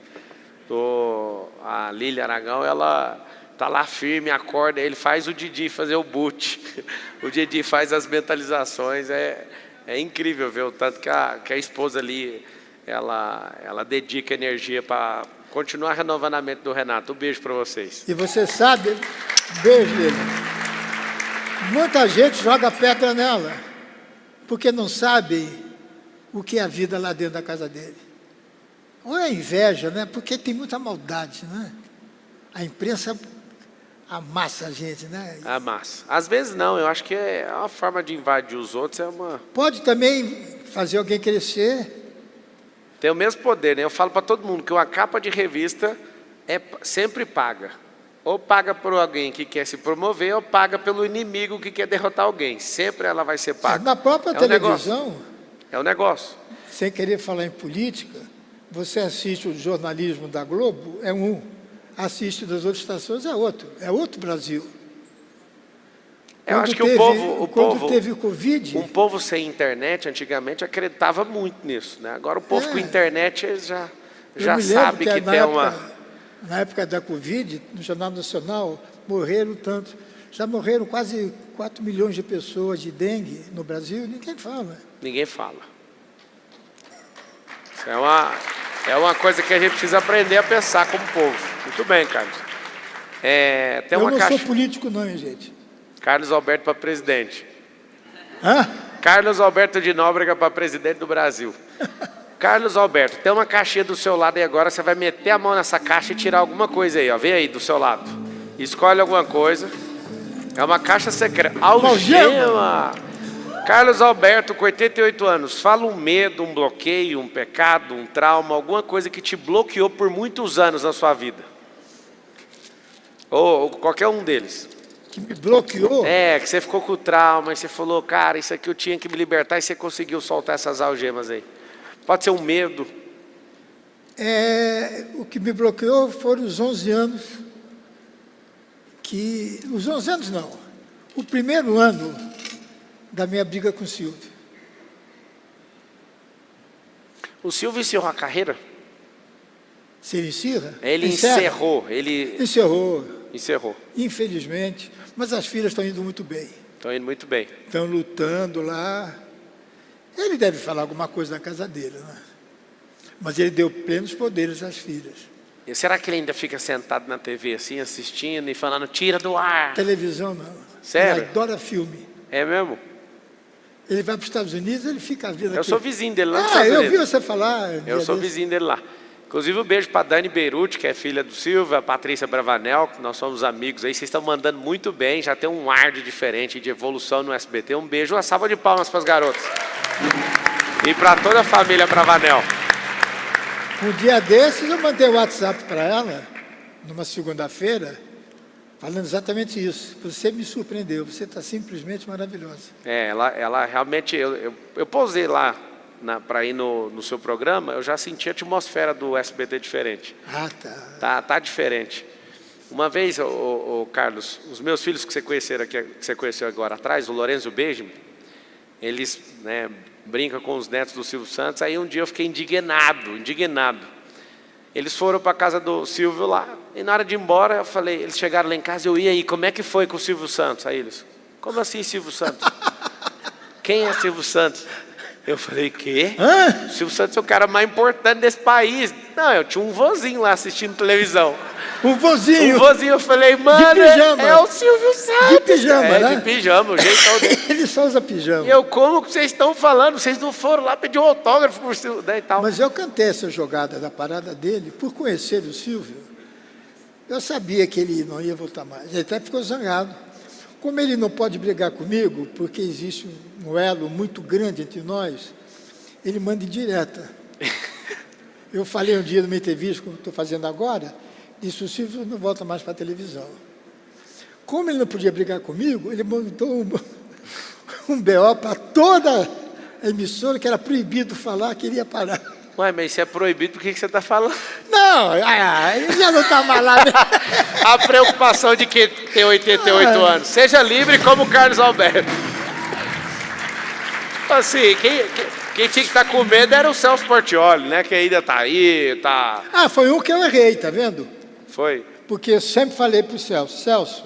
Speaker 3: A Lília Aragão, ela está lá firme, acorda, ele faz o Didi fazer o boot. O Didi faz as mentalizações, é incrível ver o tanto que a esposa ali, ela dedica energia para continuar renovando a mente do Renato. Um beijo para vocês.
Speaker 2: E você sabe, beijo dele. Muita gente joga pedra nela, porque não sabe o que é a vida lá dentro da casa dele. Ou é inveja, né? Porque tem muita maldade, né? A imprensa amassa a gente, né?
Speaker 3: Amassa. Às vezes não, eu acho que é uma forma de invadir os outros,
Speaker 2: Pode também fazer alguém crescer.
Speaker 3: Tem o mesmo poder, né? Eu falo para todo mundo que uma capa de revista sempre paga. Ou paga por alguém que quer se promover, ou paga pelo inimigo que quer derrotar alguém. Sempre ela vai ser paga.
Speaker 2: Na própria televisão,
Speaker 3: é um negócio.
Speaker 2: Sem querer falar em política, você assiste o jornalismo da Globo, é um. Assiste das outras estações, é outro. É outro Brasil.
Speaker 3: Eu acho que o povo...
Speaker 2: Quando teve o Covid...
Speaker 3: Um povo sem internet, antigamente, acreditava muito nisso, né? Agora o povo com internet já sabe que tem uma...
Speaker 2: Na época da Covid, no Jornal Nacional, morreram tanto. Já morreram quase 4 milhões de pessoas de dengue no Brasil, ninguém fala.
Speaker 3: Ninguém fala. Isso é uma coisa que a gente precisa aprender a pensar como povo. Muito bem, Carlos.
Speaker 2: Eu não sou político não, hein, gente.
Speaker 3: Carlos Alberto para presidente.
Speaker 2: Hã?
Speaker 3: Carlos Alberto de Nóbrega para presidente do Brasil. Carlos Alberto, tem uma caixinha do seu lado e agora você vai meter a mão nessa caixa e tirar alguma coisa aí, ó. Vem aí do seu lado. Escolhe alguma coisa. É uma caixa secreta. Algema! Carlos Alberto, com 88 anos, fala um medo, um bloqueio, um pecado, um trauma, alguma coisa que te bloqueou por muitos anos na sua vida. Ou qualquer um deles.
Speaker 2: Que me bloqueou?
Speaker 3: Que você ficou com o trauma e você falou, cara, isso aqui eu tinha que me libertar e você conseguiu soltar essas algemas aí. Pode ser um medo.
Speaker 2: O que me bloqueou foram os 11 anos os 11 anos não. O primeiro ano da minha briga com o Silvio.
Speaker 3: O Silvio encerrou a carreira?
Speaker 2: Se ele encerra?
Speaker 3: Ele encerrou.
Speaker 2: Infelizmente. Mas as filhas estão indo muito bem.
Speaker 3: Estão indo muito bem.
Speaker 2: Estão lutando lá. Ele deve falar alguma coisa na casa dele, né? Mas ele deu plenos poderes às filhas.
Speaker 3: E será que ele ainda fica sentado na TV assim, assistindo e falando, tira do ar?
Speaker 2: Televisão não.
Speaker 3: Sério?
Speaker 2: Ele adora filme.
Speaker 3: É mesmo?
Speaker 2: Ele vai para os Estados Unidos, ele fica vendo.
Speaker 3: Eu sou vizinho dele lá nos Estados Unidos.
Speaker 2: Eu vi você falar.
Speaker 3: Eu sou vizinho dele lá. Inclusive, um beijo para a Dani Beirute, que é filha do Silvio, a Patrícia Bravanel, que nós somos amigos aí. Vocês estão mandando muito bem, já tem um ar de diferente, de evolução no SBT. Um beijo, uma salva de palmas para as garotas. E para toda a família Bravanel.
Speaker 2: Um dia desses eu mandei o WhatsApp para ela, numa segunda-feira, falando exatamente isso. Você me surpreendeu, você está simplesmente maravilhosa.
Speaker 3: Ela realmente, eu pousei lá para ir no seu programa, eu já senti a atmosfera do SBT diferente.
Speaker 2: Ah, tá.
Speaker 3: Tá diferente. Uma vez, Carlos, os meus filhos que você conheceu agora atrás, o Lourenço e o Benjamin, eles, né, brincam com os netos do Silvio Santos. Aí um dia eu fiquei indignado. Eles foram para a casa do Silvio lá, e na hora de ir embora, eu falei, eles chegaram lá em casa, e aí, como é que foi com o Silvio Santos? Aí eles, como assim Silvio Santos? Quem é Silvio Santos? Eu falei, quê?
Speaker 2: Hã?
Speaker 3: O Silvio Santos é o cara mais importante desse país. Não, eu tinha um vozinho lá assistindo televisão.
Speaker 2: Um vozinho.
Speaker 3: Um vozinho, eu falei, mano, é o Silvio Santos.
Speaker 2: De pijama, né?
Speaker 3: De pijama, o jeitão dele.
Speaker 2: Ele só usa pijama.
Speaker 3: E eu, como que vocês estão falando? Vocês não foram lá pedir um autógrafo por Silvio, né, e tal.
Speaker 2: Mas eu cantei essa jogada da parada dele, por conhecer o Silvio. Eu sabia que ele não ia voltar mais. Ele até ficou zangado. Como ele não pode brigar comigo, porque existe um elo muito grande entre nós, ele manda indireta. Eu falei um dia numa entrevista, como estou fazendo agora, disse, o Silvio não volta mais para a televisão. Como ele não podia brigar comigo, ele mandou um BO para toda a emissora, que era proibido falar, que ele ia parar.
Speaker 3: Ué, mas isso é proibido, por que você está falando?
Speaker 2: Não, ele já não está mais lá.
Speaker 3: A preocupação de quem tem 88 anos. Seja livre como o Carlos Alberto. Assim, quem tinha que estar com medo era o Celso Portiolli, né? Que ainda está aí, tá...
Speaker 2: Ah, foi um que eu errei, tá vendo?
Speaker 3: Foi?
Speaker 2: Porque eu sempre falei para o Celso,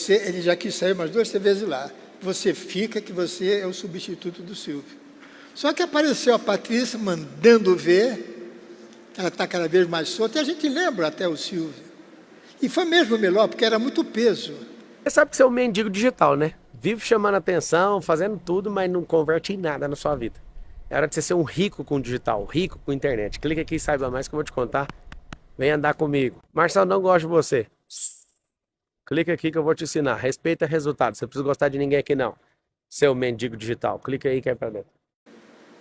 Speaker 2: ele já quis sair umas 2 vezes lá, você fica que você é o substituto do Silvio. Só que apareceu a Patrícia mandando ver, ela está cada vez mais solta, e a gente lembra até o Silvio. E foi mesmo melhor, porque era muito peso.
Speaker 1: Você sabe que você é um mendigo digital, né? Vive chamando atenção, fazendo tudo, mas não converte em nada na sua vida. É hora de você ser um rico com digital, rico com internet. Clica aqui e saiba mais que eu vou te contar. Vem andar comigo. Marcelo, não gosto de você. Clica aqui que eu vou te ensinar. Respeita resultado. Você não precisa gostar de ninguém aqui, não. Seu mendigo digital. Clica aí que é pra dentro.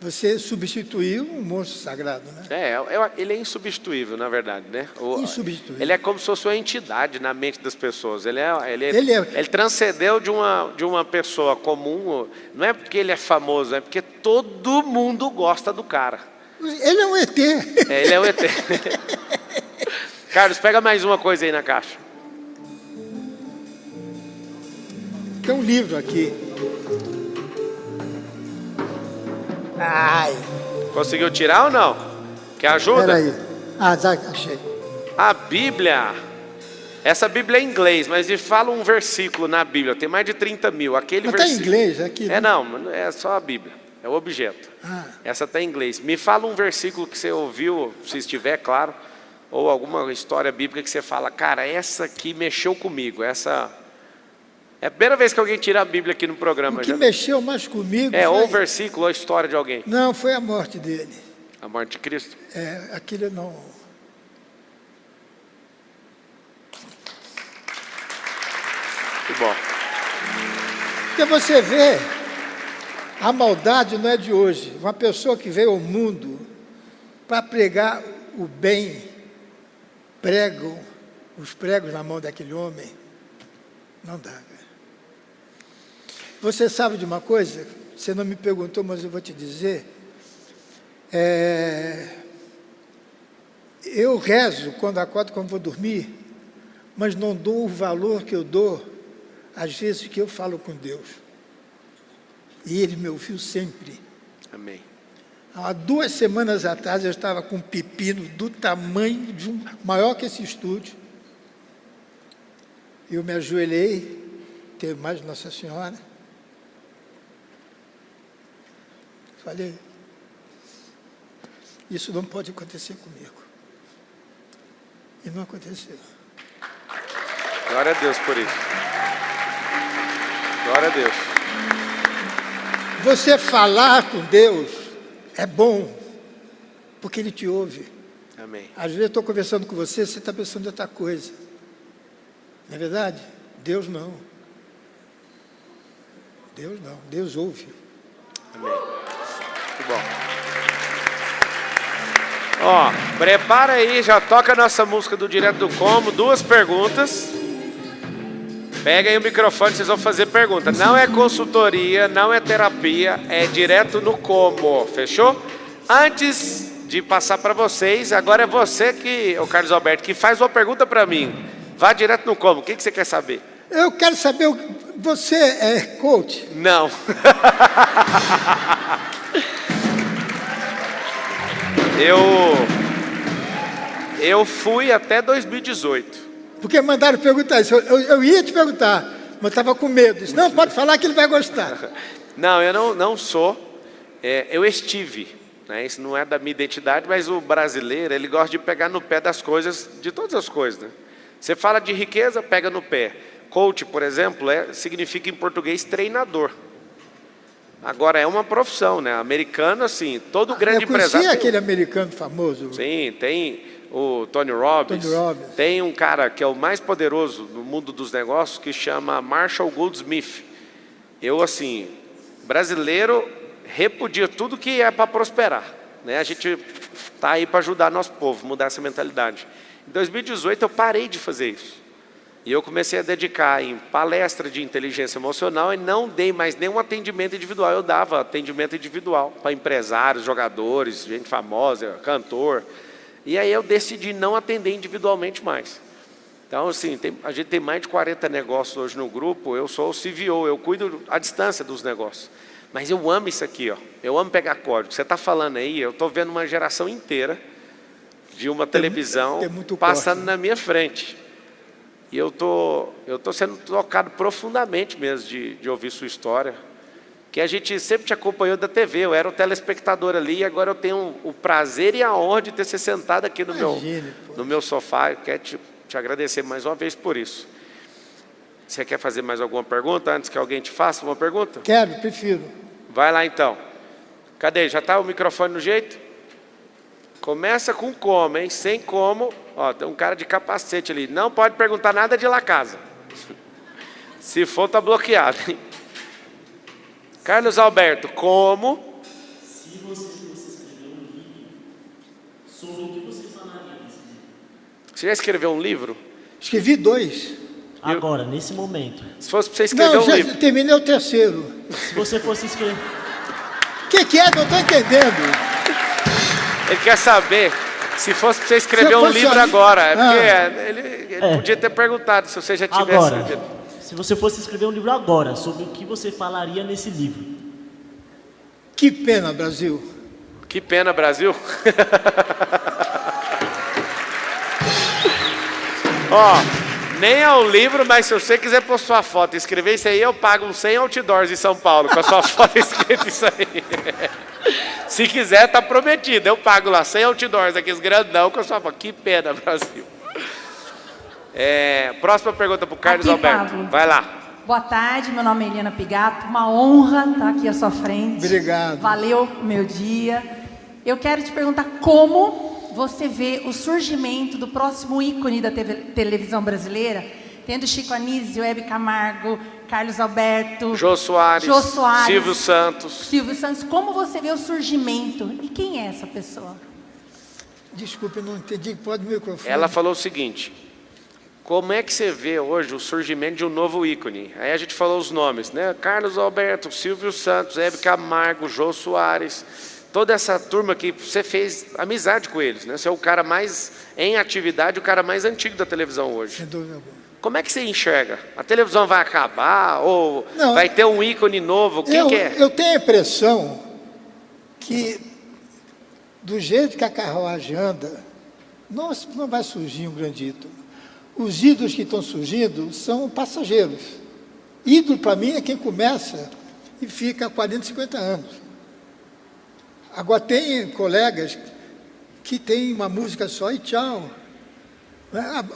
Speaker 2: Você substituiu um monstro sagrado, né?
Speaker 3: Ele é insubstituível, na verdade, né?
Speaker 2: Insubstituível.
Speaker 3: Ele é como se fosse uma entidade na mente das pessoas. Ele transcendeu de uma pessoa comum. Não é porque ele é famoso, é porque todo mundo gosta do cara.
Speaker 2: Ele é um ET.
Speaker 3: Ele é um ET. Carlos, pega mais uma coisa aí na caixa.
Speaker 2: Tem um livro aqui. Ai.
Speaker 3: Conseguiu tirar ou não? Quer ajuda?
Speaker 2: Peraí. Ah, já achei.
Speaker 3: A Bíblia. Essa Bíblia é em inglês, mas me fala um versículo na Bíblia. Tem mais de 30 mil. Aquele
Speaker 2: Não está em
Speaker 3: versículo.
Speaker 2: inglês aqui?
Speaker 3: Não, é só a Bíblia. É o objeto. Essa está em inglês. Me fala um versículo que você ouviu, se estiver claro, ou alguma história bíblica que você fala, cara, essa aqui mexeu comigo. Essa é a primeira vez que alguém tira a Bíblia aqui no programa.
Speaker 2: O que mexeu mais comigo
Speaker 3: ou um versículo, ou a história de alguém.
Speaker 2: Não, foi a morte dele.
Speaker 3: A morte de Cristo?
Speaker 2: Aquilo não...
Speaker 3: Que bom.
Speaker 2: Porque você vê, a maldade não é de hoje. Uma pessoa que veio ao mundo para pregar o bem, pregam os pregos na mão daquele homem, não dá. Você sabe de uma coisa? Você não me perguntou, mas eu vou te dizer. Eu rezo quando acordo, quando vou dormir, mas não dou o valor que eu dou às vezes que eu falo com Deus. E Ele me ouviu sempre.
Speaker 3: Amém.
Speaker 2: Há 2 semanas atrás eu estava com um pepino do tamanho de maior que esse estúdio. Eu me ajoelhei, teve mais Nossa Senhora. Falei, isso não pode acontecer comigo. E não aconteceu.
Speaker 3: Glória a Deus por isso. Glória a Deus.
Speaker 2: Você falar com Deus é bom, porque Ele te ouve.
Speaker 3: Amém.
Speaker 2: Às vezes eu estou conversando com você, você está pensando em outra coisa. Não é verdade? Deus não. Deus não. Deus ouve.
Speaker 3: Amém. Muito bom. Ó, prepara aí, já toca a nossa música do Direto do Como. 2 perguntas. Pega aí o microfone, vocês vão fazer pergunta. Não é consultoria, não é terapia, é direto no como, fechou? Antes de passar para vocês, agora é você que, o Carlos Alberto, que faz uma pergunta para mim. Vá direto no como, o que você quer saber?
Speaker 2: Eu quero saber, você é coach?
Speaker 3: Não. Eu fui até 2018.
Speaker 2: Porque mandaram perguntar isso. Eu ia te perguntar, mas estava com medo. Disse, não, pode falar que ele vai gostar.
Speaker 3: Não, eu não sou. Eu estive. Né? Isso não é da minha identidade, mas o brasileiro, ele gosta de pegar no pé das coisas, de todas as coisas. Né? Você fala de riqueza, pega no pé. Coach, por exemplo, significa em português treinador. Agora, é uma profissão, né? Americano, assim, todo grande empresário...
Speaker 2: Eu conheci aquele americano famoso.
Speaker 3: Sim, tem o Tony Robbins. Tem um cara que é o mais poderoso no mundo dos negócios, que chama Marshall Goldsmith. Eu, assim, brasileiro, repudia tudo que é para prosperar. Né? A gente está aí para ajudar nosso povo, mudar essa mentalidade. Em 2018, eu parei de fazer isso. E eu comecei a dedicar em palestra de inteligência emocional e não dei mais nenhum atendimento individual. Eu dava atendimento individual para empresários, jogadores, gente famosa, cantor. E aí eu decidi não atender individualmente mais. Então, assim, a gente tem mais de 40 negócios hoje no grupo. Eu sou o CVO, eu cuido à distância dos negócios. Mas eu amo isso aqui, ó. Eu amo pegar código. Você está falando aí, eu estou vendo uma geração inteira de uma televisão passando na minha frente. E eu tô sendo tocado profundamente mesmo de ouvir sua história. Que a gente sempre te acompanhou da TV, eu era o telespectador ali e agora eu tenho o prazer e a honra de ter você sentado aqui no meu sofá. Eu quero te agradecer mais uma vez por isso. Você quer fazer mais alguma pergunta antes que alguém te faça uma pergunta?
Speaker 2: Quero, prefiro.
Speaker 3: Vai lá então. Cadê? Já está o microfone no jeito? Começa com como, hein? Sem como. Ó, tem um cara de capacete ali. Não pode perguntar nada de La Casa. Se for, tá bloqueado, hein? Carlos Alberto, como?
Speaker 4: Se você escrever um livro, sobre o que você falaria nesse livro?
Speaker 3: Você já escreveu um livro?
Speaker 2: Escrevi 2.
Speaker 4: Agora, nesse momento.
Speaker 3: Se fosse para você escrever um livro.
Speaker 2: Não, terminei o 3º.
Speaker 4: Se você fosse escrever...
Speaker 2: O que é? Não estou entendendo.
Speaker 3: Ele quer saber se fosse para você escrever um livro agora. É porque ele podia ter perguntado se você já tivesse.
Speaker 4: Agora, se você fosse escrever um livro agora, sobre o que você falaria nesse livro?
Speaker 2: Que pena, Brasil.
Speaker 3: Que pena, Brasil. Ó, nem é um livro, mas se você quiser pôr sua foto e escrever isso aí, eu pago uns 100 outdoors em São Paulo com a sua foto escrita isso aí. Se quiser, tá prometido. Eu pago lá 100 outdoors, aqueles grandão com a sua foto. Que pena, Brasil. Próxima pergunta para o Carlos Alberto.
Speaker 5: Pablo.
Speaker 3: Vai lá.
Speaker 5: Boa tarde, meu nome é Eliana Pigato. Uma honra estar aqui à sua frente.
Speaker 2: Obrigado.
Speaker 5: Valeu o meu dia. Eu quero te perguntar como você vê o surgimento do próximo ícone da televisão brasileira, tendo Chico Anísio, Hebe Camargo, Carlos Alberto,
Speaker 3: Jô Soares, Silvio Santos.
Speaker 5: Como você vê o surgimento? E quem é essa pessoa?
Speaker 2: Desculpe, não entendi. Pode me microfone.
Speaker 3: Ela falou o seguinte: como é que você vê hoje o surgimento de um novo ícone? Aí a gente falou os nomes, né? Carlos Alberto, Silvio Santos, Hebe Camargo, Jô Soares, toda essa turma que você fez amizade com eles, né? Você é o cara mais em atividade, o cara mais antigo da televisão hoje.
Speaker 2: Sem dúvida alguma.
Speaker 3: Como é que você enxerga? A televisão vai acabar ou vai ter um ícone novo? Quem que é?
Speaker 2: Eu tenho a impressão que, do jeito que a carruagem anda, não vai surgir um grande ídolo. Os ídolos que estão surgindo são passageiros. Ídolo, para mim, é quem começa e fica há 40, 50 anos. Agora, tem colegas que tem uma música só e tchau.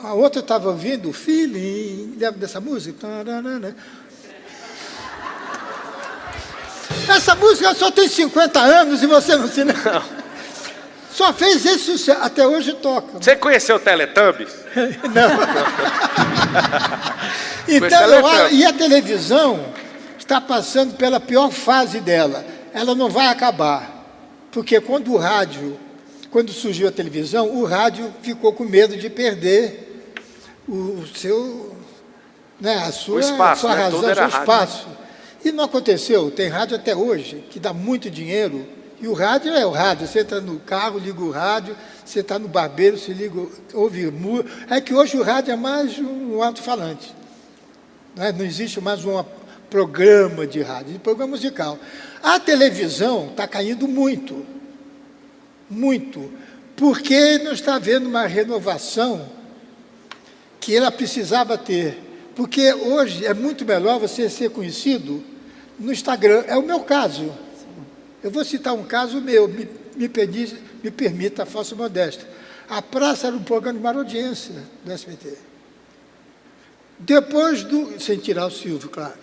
Speaker 2: A outra eu estava ouvindo, Feeling, lembra dessa música? Essa música só tem 50 anos e você não se lembra. Só fez esse sucesso, até hoje toca.
Speaker 3: Você conheceu o Teletubbies?
Speaker 2: Não. Então, e a televisão está passando pela pior fase dela. Ela não vai acabar. Porque quando quando surgiu a televisão, o rádio ficou com medo de perder o seu, né, a sua,
Speaker 3: espaço,
Speaker 2: sua
Speaker 3: né?
Speaker 2: razão,
Speaker 3: Tudo
Speaker 2: o
Speaker 3: era
Speaker 2: seu espaço. E não aconteceu. Tem rádio até hoje, que dá muito dinheiro. E o rádio é o rádio. Você entra no carro, liga o rádio. Você está no barbeiro, se liga, ouve música. É que hoje o rádio é mais um alto-falante. Não existe mais um programa de rádio, programa musical. A televisão está caindo muito. Muito. Porque não está havendo uma renovação que ela precisava ter. Porque hoje é muito melhor você ser conhecido no Instagram. É o meu caso. Eu vou citar um caso meu, me permita a falsa modéstia. A Praça era um programa de maior audiência do SBT. Depois sem tirar o Silvio, claro.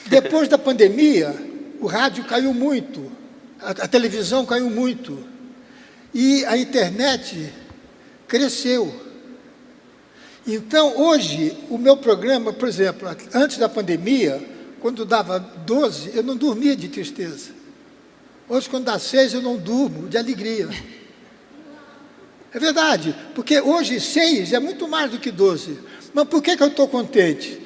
Speaker 2: Depois da pandemia, o rádio caiu muito, a televisão caiu muito. E a internet cresceu. Então, hoje, o meu programa, por exemplo, antes da pandemia, quando dava 12, eu não dormia de tristeza. Hoje, quando dá 6, eu não durmo de alegria. É verdade, porque hoje 6 é muito mais do que 12. Mas por que eu estou contente?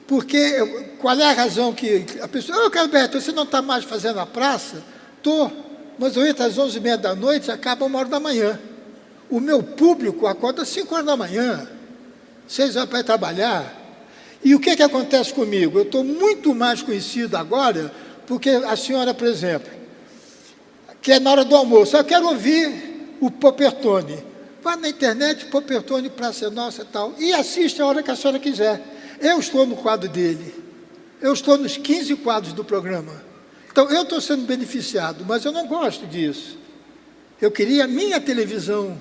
Speaker 2: Porque, qual é a razão que a pessoa... Alberto, você não está mais fazendo a praça? Estou, mas eu entro às 11h30 da noite e acaba 1h da manhã. O meu público acorda às 5h da manhã. 6 horas para ir trabalhar. E o que acontece comigo? Eu estou muito mais conhecido agora, porque a senhora, por exemplo, que é na hora do almoço, eu quero ouvir o Popertone. Vá na internet, Popertone, Praça Nossa e tal, e assiste a hora que a senhora quiser. Eu estou no quadro dele. Eu estou nos 15 quadros do programa. Então, eu estou sendo beneficiado, mas eu não gosto disso. Eu queria a minha televisão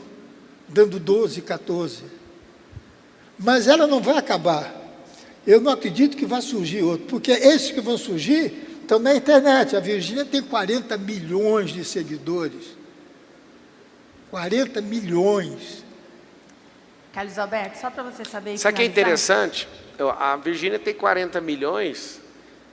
Speaker 2: dando 12, 14. Mas ela não vai acabar. Eu não acredito que vai surgir outro, porque esses que vão surgir estão na internet. A Virgínia tem 40 milhões de seguidores. 40 milhões.
Speaker 5: Carlos Alberto, só para você saber...
Speaker 3: Sabe o que é interessante? A Virgínia tem 40 milhões,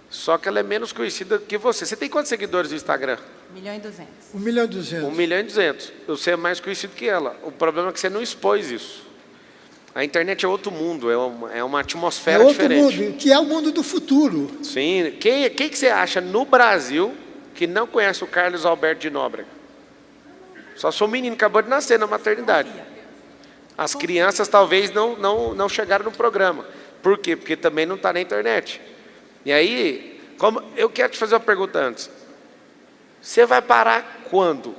Speaker 3: só que ela é menos conhecida que você. Você tem quantos seguidores no Instagram?
Speaker 5: 1.200.000.
Speaker 2: 1.200.000.
Speaker 3: 1.200.000. Você é mais conhecido que ela. O problema é que você não expôs isso. A internet é outro mundo, é uma atmosfera diferente.
Speaker 2: É outro mundo, que é o mundo do futuro.
Speaker 3: Sim. Quem que você acha no Brasil que não conhece o Carlos Alberto de Nóbrega? Só sou um menino, acabou de nascer na maternidade. As crianças talvez não chegaram no programa. Por quê? Porque também não está na internet. E aí, eu quero te fazer uma pergunta antes. Você vai parar quando?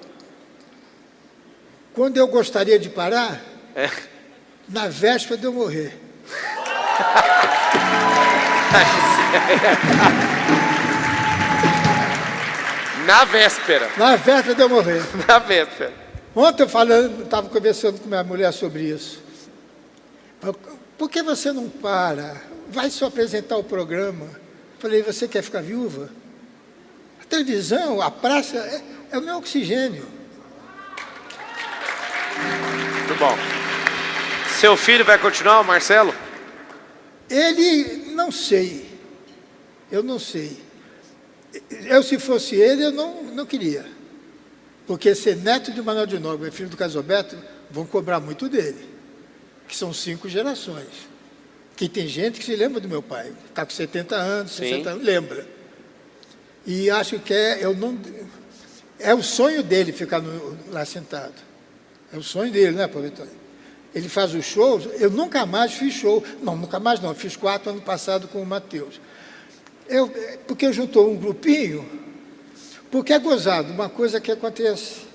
Speaker 2: Quando eu gostaria de parar?
Speaker 3: É.
Speaker 2: Na véspera de eu morrer.
Speaker 3: Na véspera.
Speaker 2: Na véspera de eu morrer.
Speaker 3: Na véspera.
Speaker 2: Ontem estava conversando com minha mulher sobre isso. Por que você não para? Vai só apresentar o programa. Falei, você quer ficar viúva? A televisão, a praça, é o meu oxigênio.
Speaker 3: Muito bom. Seu filho vai continuar, o Marcelo?
Speaker 2: Ele, não sei. Eu não sei. Eu, se fosse ele, eu não queria. Porque ser neto de Manuel de Nóbrega, filho do Carlos Alberto, vão cobrar muito dele. Que são 5 gerações. Que tem gente que se lembra do meu pai. Está com 70 anos, 60 anos, lembra. E acho que é o sonho dele ficar lá sentado. É o sonho dele, né, Paulo Vitório? Ele faz os shows, eu nunca mais fiz show. Não, nunca mais não, fiz 4 ano passado com o Matheus. Porque eu juntou um grupinho, porque é gozado, uma coisa que acontece,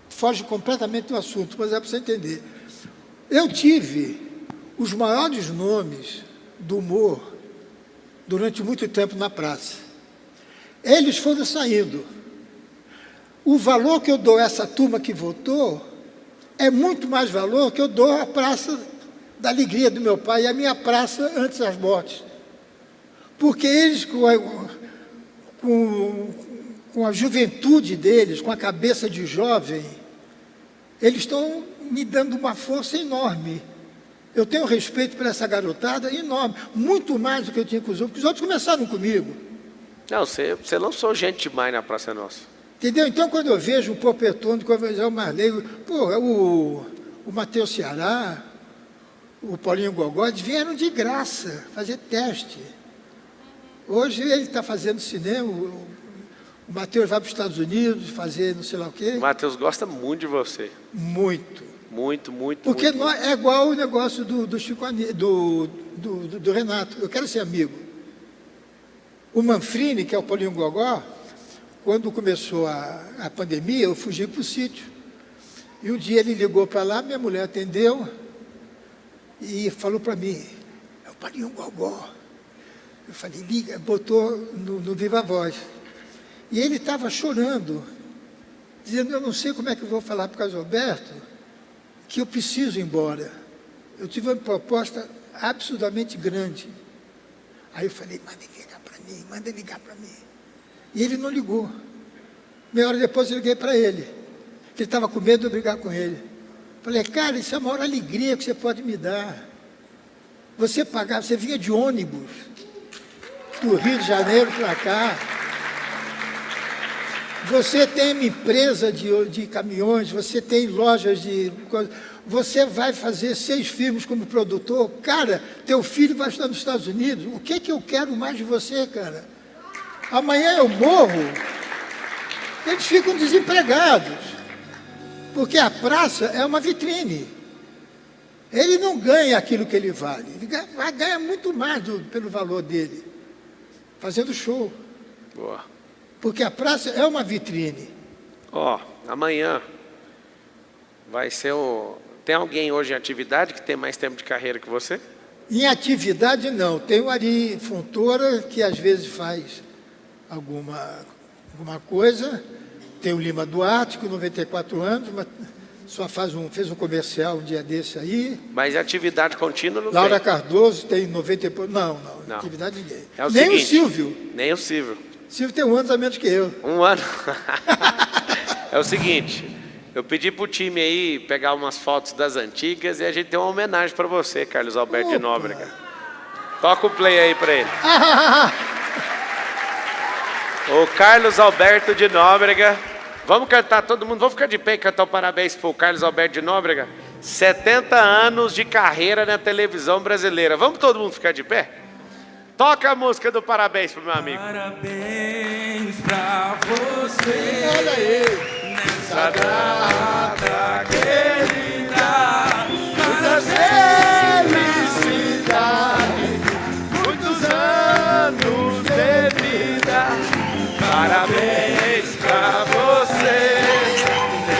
Speaker 2: foge completamente do assunto, mas é para você entender. Eu tive os maiores nomes do humor durante muito tempo na praça. Eles foram saindo. O valor que eu dou a essa turma que votou é muito mais valor que eu dou à Praça da Alegria do meu pai e a minha praça antes das mortes. Porque eles, com a juventude deles, com a cabeça de jovem, eles estão me dando uma força enorme. Eu tenho respeito por essa garotada enorme, muito mais do que eu tinha com os outros, porque os outros começaram comigo.
Speaker 3: Não, você lançou gente demais na Praça Nossa.
Speaker 2: Entendeu? Então, quando eu vejo o Popetone, quando eu vejo o Marley, pô, o Matheus Ceará, o Paulinho Gogó, eles vieram de graça fazer teste. Hoje ele está fazendo cinema, o Matheus vai para os Estados Unidos fazer não sei lá o quê.
Speaker 3: O Matheus gosta muito de você.
Speaker 2: Muito.
Speaker 3: Muito, muito,
Speaker 2: Porque
Speaker 3: muito.
Speaker 2: é igual o negócio do Chico do Renato. Eu quero ser amigo. O Manfrini, que é o Paulinho Gogó, quando começou a pandemia, eu fugi para o sítio. E um dia ele ligou para lá, minha mulher atendeu e falou para mim, é o Paulinho Gogó. Eu falei, liga, botou no Viva Voz. E ele estava chorando, dizendo, eu não sei como é que eu vou falar para o Carlos Alberto, que eu preciso ir embora. Eu tive uma proposta absurdamente grande. Aí eu falei, manda ligar para mim. E ele não ligou. Meia hora depois eu liguei para ele, que ele estava com medo de eu brigar com ele. Falei, cara, isso é a maior alegria que você pode me dar. Você vinha de ônibus, do Rio de Janeiro para cá. Você tem uma empresa de caminhões, você tem lojas de coisas. Você vai fazer 6 filmes como produtor. Cara, teu filho vai estar nos Estados Unidos. O que eu quero mais de você, cara? Amanhã eu morro. Eles ficam desempregados. Porque a praça é uma vitrine. Ele não ganha aquilo que ele vale. Ele ganha muito mais pelo valor dele. Fazendo show.
Speaker 3: Boa.
Speaker 2: Porque a praça é uma vitrine.
Speaker 3: Amanhã vai ser o... Tem alguém hoje em atividade que tem mais tempo de carreira que você?
Speaker 2: Em atividade, não. Tem o Ari Fontoura, que às vezes faz alguma coisa. Tem o Lima Duarte, com 94 anos, mas só fez um comercial um dia desse aí.
Speaker 3: Mas atividade contínua não
Speaker 2: Laura
Speaker 3: tem.
Speaker 2: Cardoso tem 90 e pouco. Não. Atividade ninguém.
Speaker 3: É o
Speaker 2: Nem
Speaker 3: seguinte,
Speaker 2: o Silvio.
Speaker 3: Nem o Silvio.
Speaker 2: Silvio tem 1 ano a menos que eu.
Speaker 3: 1 ano. É o seguinte, eu pedi pro time aí pegar umas fotos das antigas e a gente tem uma homenagem para você, Carlos Alberto de Nóbrega. Toca o play aí para ele. O Carlos Alberto de Nóbrega. Vamos cantar todo mundo, vamos ficar de pé e cantar o parabéns pro Carlos Alberto de Nóbrega. 70 anos de carreira na televisão brasileira. Vamos todo mundo ficar de pé? Toca a música do parabéns pro meu amigo.
Speaker 6: Parabéns pra você.
Speaker 2: Olha aí.
Speaker 6: Nessa data querida.
Speaker 2: Muitas felicidades, muitos anos de vida.
Speaker 3: Parabéns pra você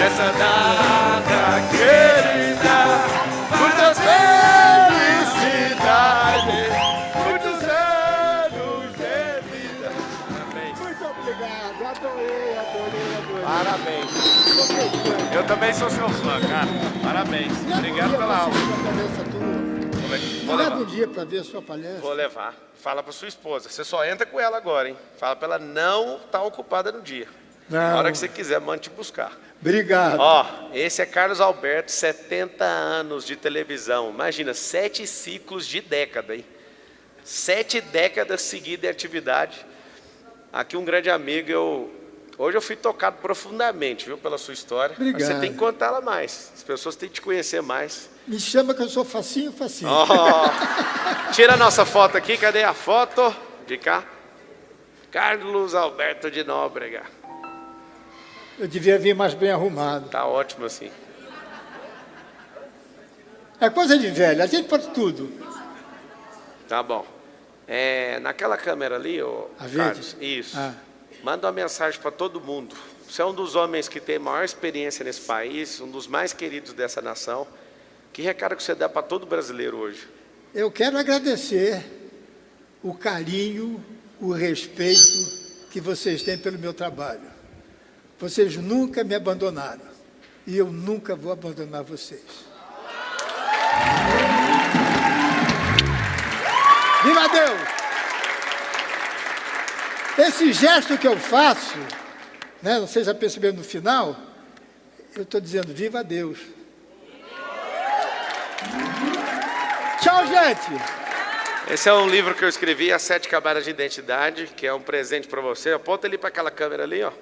Speaker 3: nessa data querida.
Speaker 2: Muitas felicidades, muitos anos de vida. Muito obrigado, adorei.
Speaker 3: Parabéns. Eu também sou seu fã, cara. Parabéns. Obrigado pela aula. Vou
Speaker 2: Leva um
Speaker 3: levar.
Speaker 2: dia para ver a sua palestra.
Speaker 3: Vou levar. Fala pra sua esposa. Você só entra com ela agora, hein? Fala pra ela não estar ocupada no dia. Na hora que você quiser, manda te buscar.
Speaker 2: Obrigado.
Speaker 3: Esse é Carlos Alberto, 70 anos de televisão. Imagina, 7 ciclos de década, hein? 7 décadas seguidas de atividade. Aqui um grande amigo, hoje eu fui tocado profundamente, viu, pela sua história.
Speaker 2: Obrigado.
Speaker 3: Mas você tem que contar ela mais. As pessoas têm que te conhecer mais.
Speaker 2: Me chama que eu sou facinho.
Speaker 3: Tira a nossa foto aqui, cadê a foto? De cá. Carlos Alberto de Nóbrega.
Speaker 2: Eu devia vir mais bem arrumado.
Speaker 3: Tá ótimo assim.
Speaker 2: É coisa de velho, a gente pode tudo.
Speaker 3: Tá bom. Naquela câmera ali,
Speaker 2: A verde?
Speaker 3: Carlos, isso. Manda uma mensagem para todo mundo. Você é um dos homens que tem maior experiência nesse país, um dos mais queridos dessa nação. Que recado que você dá para todo brasileiro hoje?
Speaker 2: Eu quero agradecer o carinho, o respeito que vocês têm pelo meu trabalho. Vocês nunca me abandonaram e eu nunca vou abandonar vocês. Viva Deus! Esse gesto que eu faço, né, não sei se já perceberam no final, eu estou dizendo viva Deus. Tchau, gente!
Speaker 3: Esse é um livro que eu escrevi, As 7 Camadas de Identidade, que é um presente para você. Aponta ali para aquela câmera ali, ó.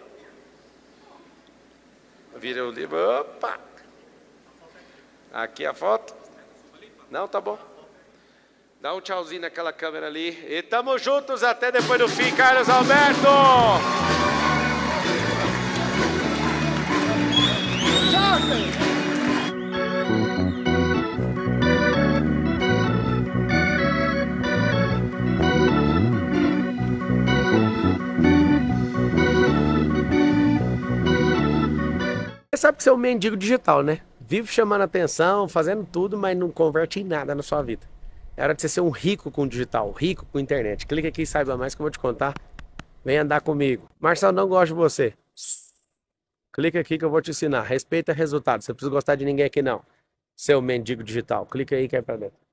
Speaker 3: Vira o livro. Opa! Aqui a foto. Não, tá bom. Dá um tchauzinho naquela câmera ali. E tamo juntos até depois do fim, Carlos Alberto!
Speaker 2: Tchau, gente.
Speaker 1: Você sabe que você é um mendigo digital, né? Vive chamando atenção, fazendo tudo, mas não converte em nada na sua vida. É hora de você ser um rico com digital, rico com internet. Clica aqui e saiba mais que eu vou te contar. Vem andar comigo. Marcelo, não gosto de você. Clica aqui que eu vou te ensinar. Respeita resultado. Você não precisa gostar de ninguém aqui não. Seu mendigo digital. Clica aí que é pra dentro.